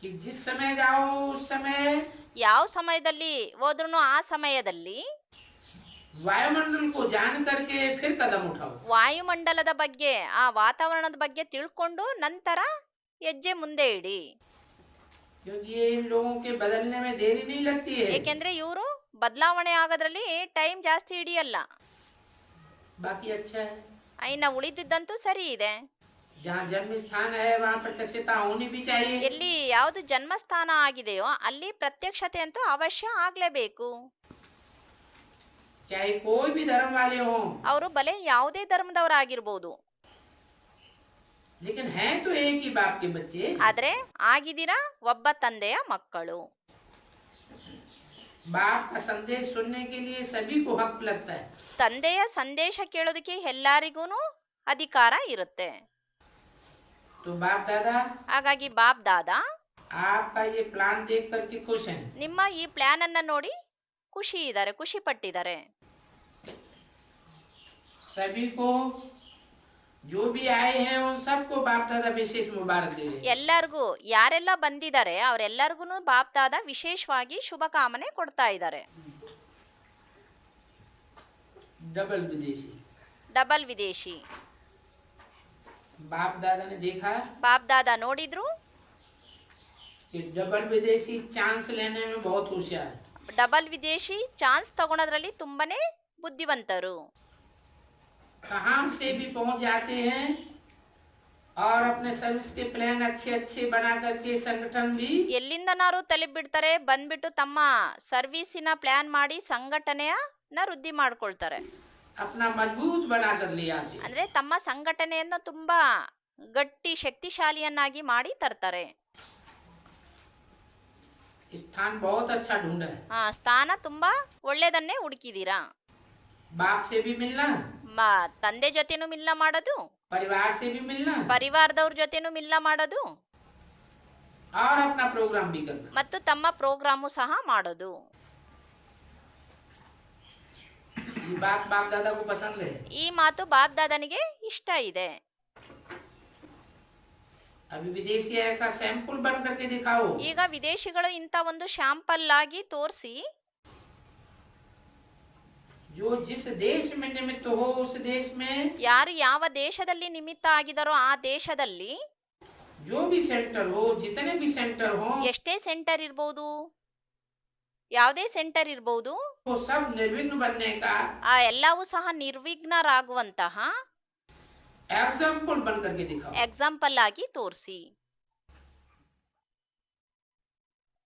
कि जिस समय जाओ उस समय ಯಾವ ಸಮಯದಲ್ಲಿ ಹೋದ್ರೂ ಆ ಸಮಯದಲ್ಲಿ वायुमंडल को जान करके फिर कदम उठाओ। ವಾಯುಮಂಡಲದ ಬಗ್ಗೆ, ಆ ವಾತಾವರಣದ ಬಗ್ಗೆ ತಿಳ್ಕೊಂಡು ನಂತರ ಹೆಜ್ಜೆ ಮುಂದೆ ಇಡಿ. क्योंकि ये इन लोगों के बदलने में देरी नहीं लगती है। ಏಕೆಂದ್ರೆ ಇವರು ಬದಲಾವಣೆ ಆಗೋದ್ರಲ್ಲಿ ಟೈಮ್ ಜಾಸ್ತಿ ಹಿಡಿಯಲ್ಲ. बाकी अच्छा है, ಇನ್ನ ಉಳಿದಿದ್ದಂತೂ ಸರಿ ಇದೆ. जहाँ जन्म स्थान है वहाँ प्रत्यक्षता होनी भी चाहिए। ಎಲ್ಲಿ ಯಾವುದು ಜನ್ಮಸ್ಥಾನ ಆಗಿದೆಯೋ ಅಲ್ಲಿ ಪ್ರತ್ಯಕ್ಷತೆ ಅಂತೂ ಅವಶ್ಯ ಆಗ್ಲೇಬೇಕು. चाहे कोई भी धर्म वाले हों, ಅವರು ಬಲೆ ಯಾವುದೇ ಧರ್ಮದವರಾಗಿರ್ಬೋದು, लेकिन हैं तो एक ही बाप के बच्चे। ಆದ್ರೆ ಆಗಿದ್ದೀರಾ ಒಬ್ಬ ತಂದೆಯ ಮಕ್ಕಳು. बाप का संदेश सुनने के लिए सभी को हक लगता है। ತಂದೆಯ ಸಂದೇಶ ಕೇಳೋದಕ್ಕೆ ಎಲ್ಲರಿಗೂ ಅಧಿಕಾರ ಇರುತ್ತೆ. तो बाप दादा ಹಾಗಾಗಿ ಬಾಪ್ ದಾದಾ आपका ये प्लान देख करके खुश हैं। ನಿಮ್ಮ ಈ ಪ್ಲಾನ್ ಅನ್ನ ನೋಡಿ ಖುಷಿ ಪಟ್ಟಿದ್ದಾರೆ. सभी को जो भी आए हैं उन सबको बाप दादा विशेष मुबारक दे रहे हैं। ಎಲ್ಲರಿಗೂ ಯಾರೆಲ್ಲ ಬಂದಿದ್ದಾರೆ ಅವರೆಲ್ಲರಿಗೂ ಬಾಪ್ ದಾದಾ ವಿಶೇಷವಾಗಿ ಶುಭ ಕಾಮನೆ ಕೊಡ್ತಾ ಇದ್ದಾರೆ. डबल विदेशी ಡಬಲ್ ವಿದೇಶಿ. बाप दादा ने देखा ಬಾಪ್ ದಾದಾ ನೋಡಿದ್ರು कि डबल विदेशी चांस लेने में बहुत होशियार है। ಡಬಲ್ ವಿದೇಶಿ ಚಾನ್ಸ್ ತಗೊಳೋದ್ರಲ್ಲಿ ತುಂಬಾನೇ ಬುದ್ಧಿವಂತರು. कहाँ से भी पहुंच जाते हैं और अपने सर्विस के प्लान अच्छे अच्छे बना करके संगठन भी ಎಲ್ಲಿಂದನಾರು ತಲೆ ಬಿಡ್ತಾರೆ, ಬಂದ್ಬಿಟ್ಟು ತಮ್ಮ ಸರ್ವಿಸಿನ ಪ್ಲಾನ್ ಮಾಡಿ ಸಂಘಟನೆಯನ್ನ ವೃದ್ಧಿ ಮಾಡ್ಕೊಳ್ತಾರೆ. अपना मजबूत बना कर ले आते हैं। ಅಂದ್ರೆ ತಮ್ಮ ಸಂಘಟನೆಯನ್ನು ತುಂಬಾ ಗಟ್ಟಿ ಶಕ್ತಿಶಾಲಿಯನ್ನಾಗಿ ಮಾಡಿ ತರ್ತಾರೆ. स्थान बहुत अच्छा ढूंढा है। ಸ್ಥಾನ ತುಂಬಾ ಒಳ್ಳೇದನ್ನೇ ಹುಡುಕಿದೀರಾ. बाप से भी मिलना, ತಂದೆ ಜೊತೆನೂ ಮಿಲನ ಮಾಡೋದು, परिवार से भी मिलना, ಪರಿವಾರದವ್ರ ಜೊತೆನೂ ಮಿಲನ ಮಾಡೋದು, और अपना प्रोग्राम भी करना। ಮತ್ತು ತಮ್ಮ ಪ್ರೋಗ್ರಾಮು ಸಹ ಮಾಡೋದು. ये बात बाप दादा को पसंद है। ಈ ಮಾತು ಬಾಪ್ ದಾದನಿಗೆ ಇಷ್ಟ ಇದೆ. अभी विदेशी ऐसा सैंपल बन करके दिखाओ। ಈಗ ವಿದೇಶಿಗಳು ಇಂಥ ಒಂದು ಶಾಂಪಲ್ ಆಗಿ ತೋರಿಸಿ, जो जिस देश में निमित्त हो उस देश में, ಯಾರು ಯಾವ ದೇಶದಲ್ಲಿ ನಿಮಿತ್ತ ಆಗಿದಾರೋ ಆ ದೇಶದಲ್ಲಿ, जो भी सेंटर हो, जितने भी सेंटर हो, ಎಷ್ಟೇ ಸೆಂಟರ್ ಇರ್ಬೋದು, ಯಾವುದೇ ಸೆಂಟರ್ ಇರ್ಬೋದು, वो सब निर्विघ्न बनने का ಆ ಎಲ್ಲವೂ ಸಹ ನಿರ್ವಿಘ್ನರಾಗುವಂತಹ एग्जाम्पल बन करके दिखाओ। ಎಕ್ಸಾಂಪಲ್ ಆಗಿ ತೋರಿಸಿ.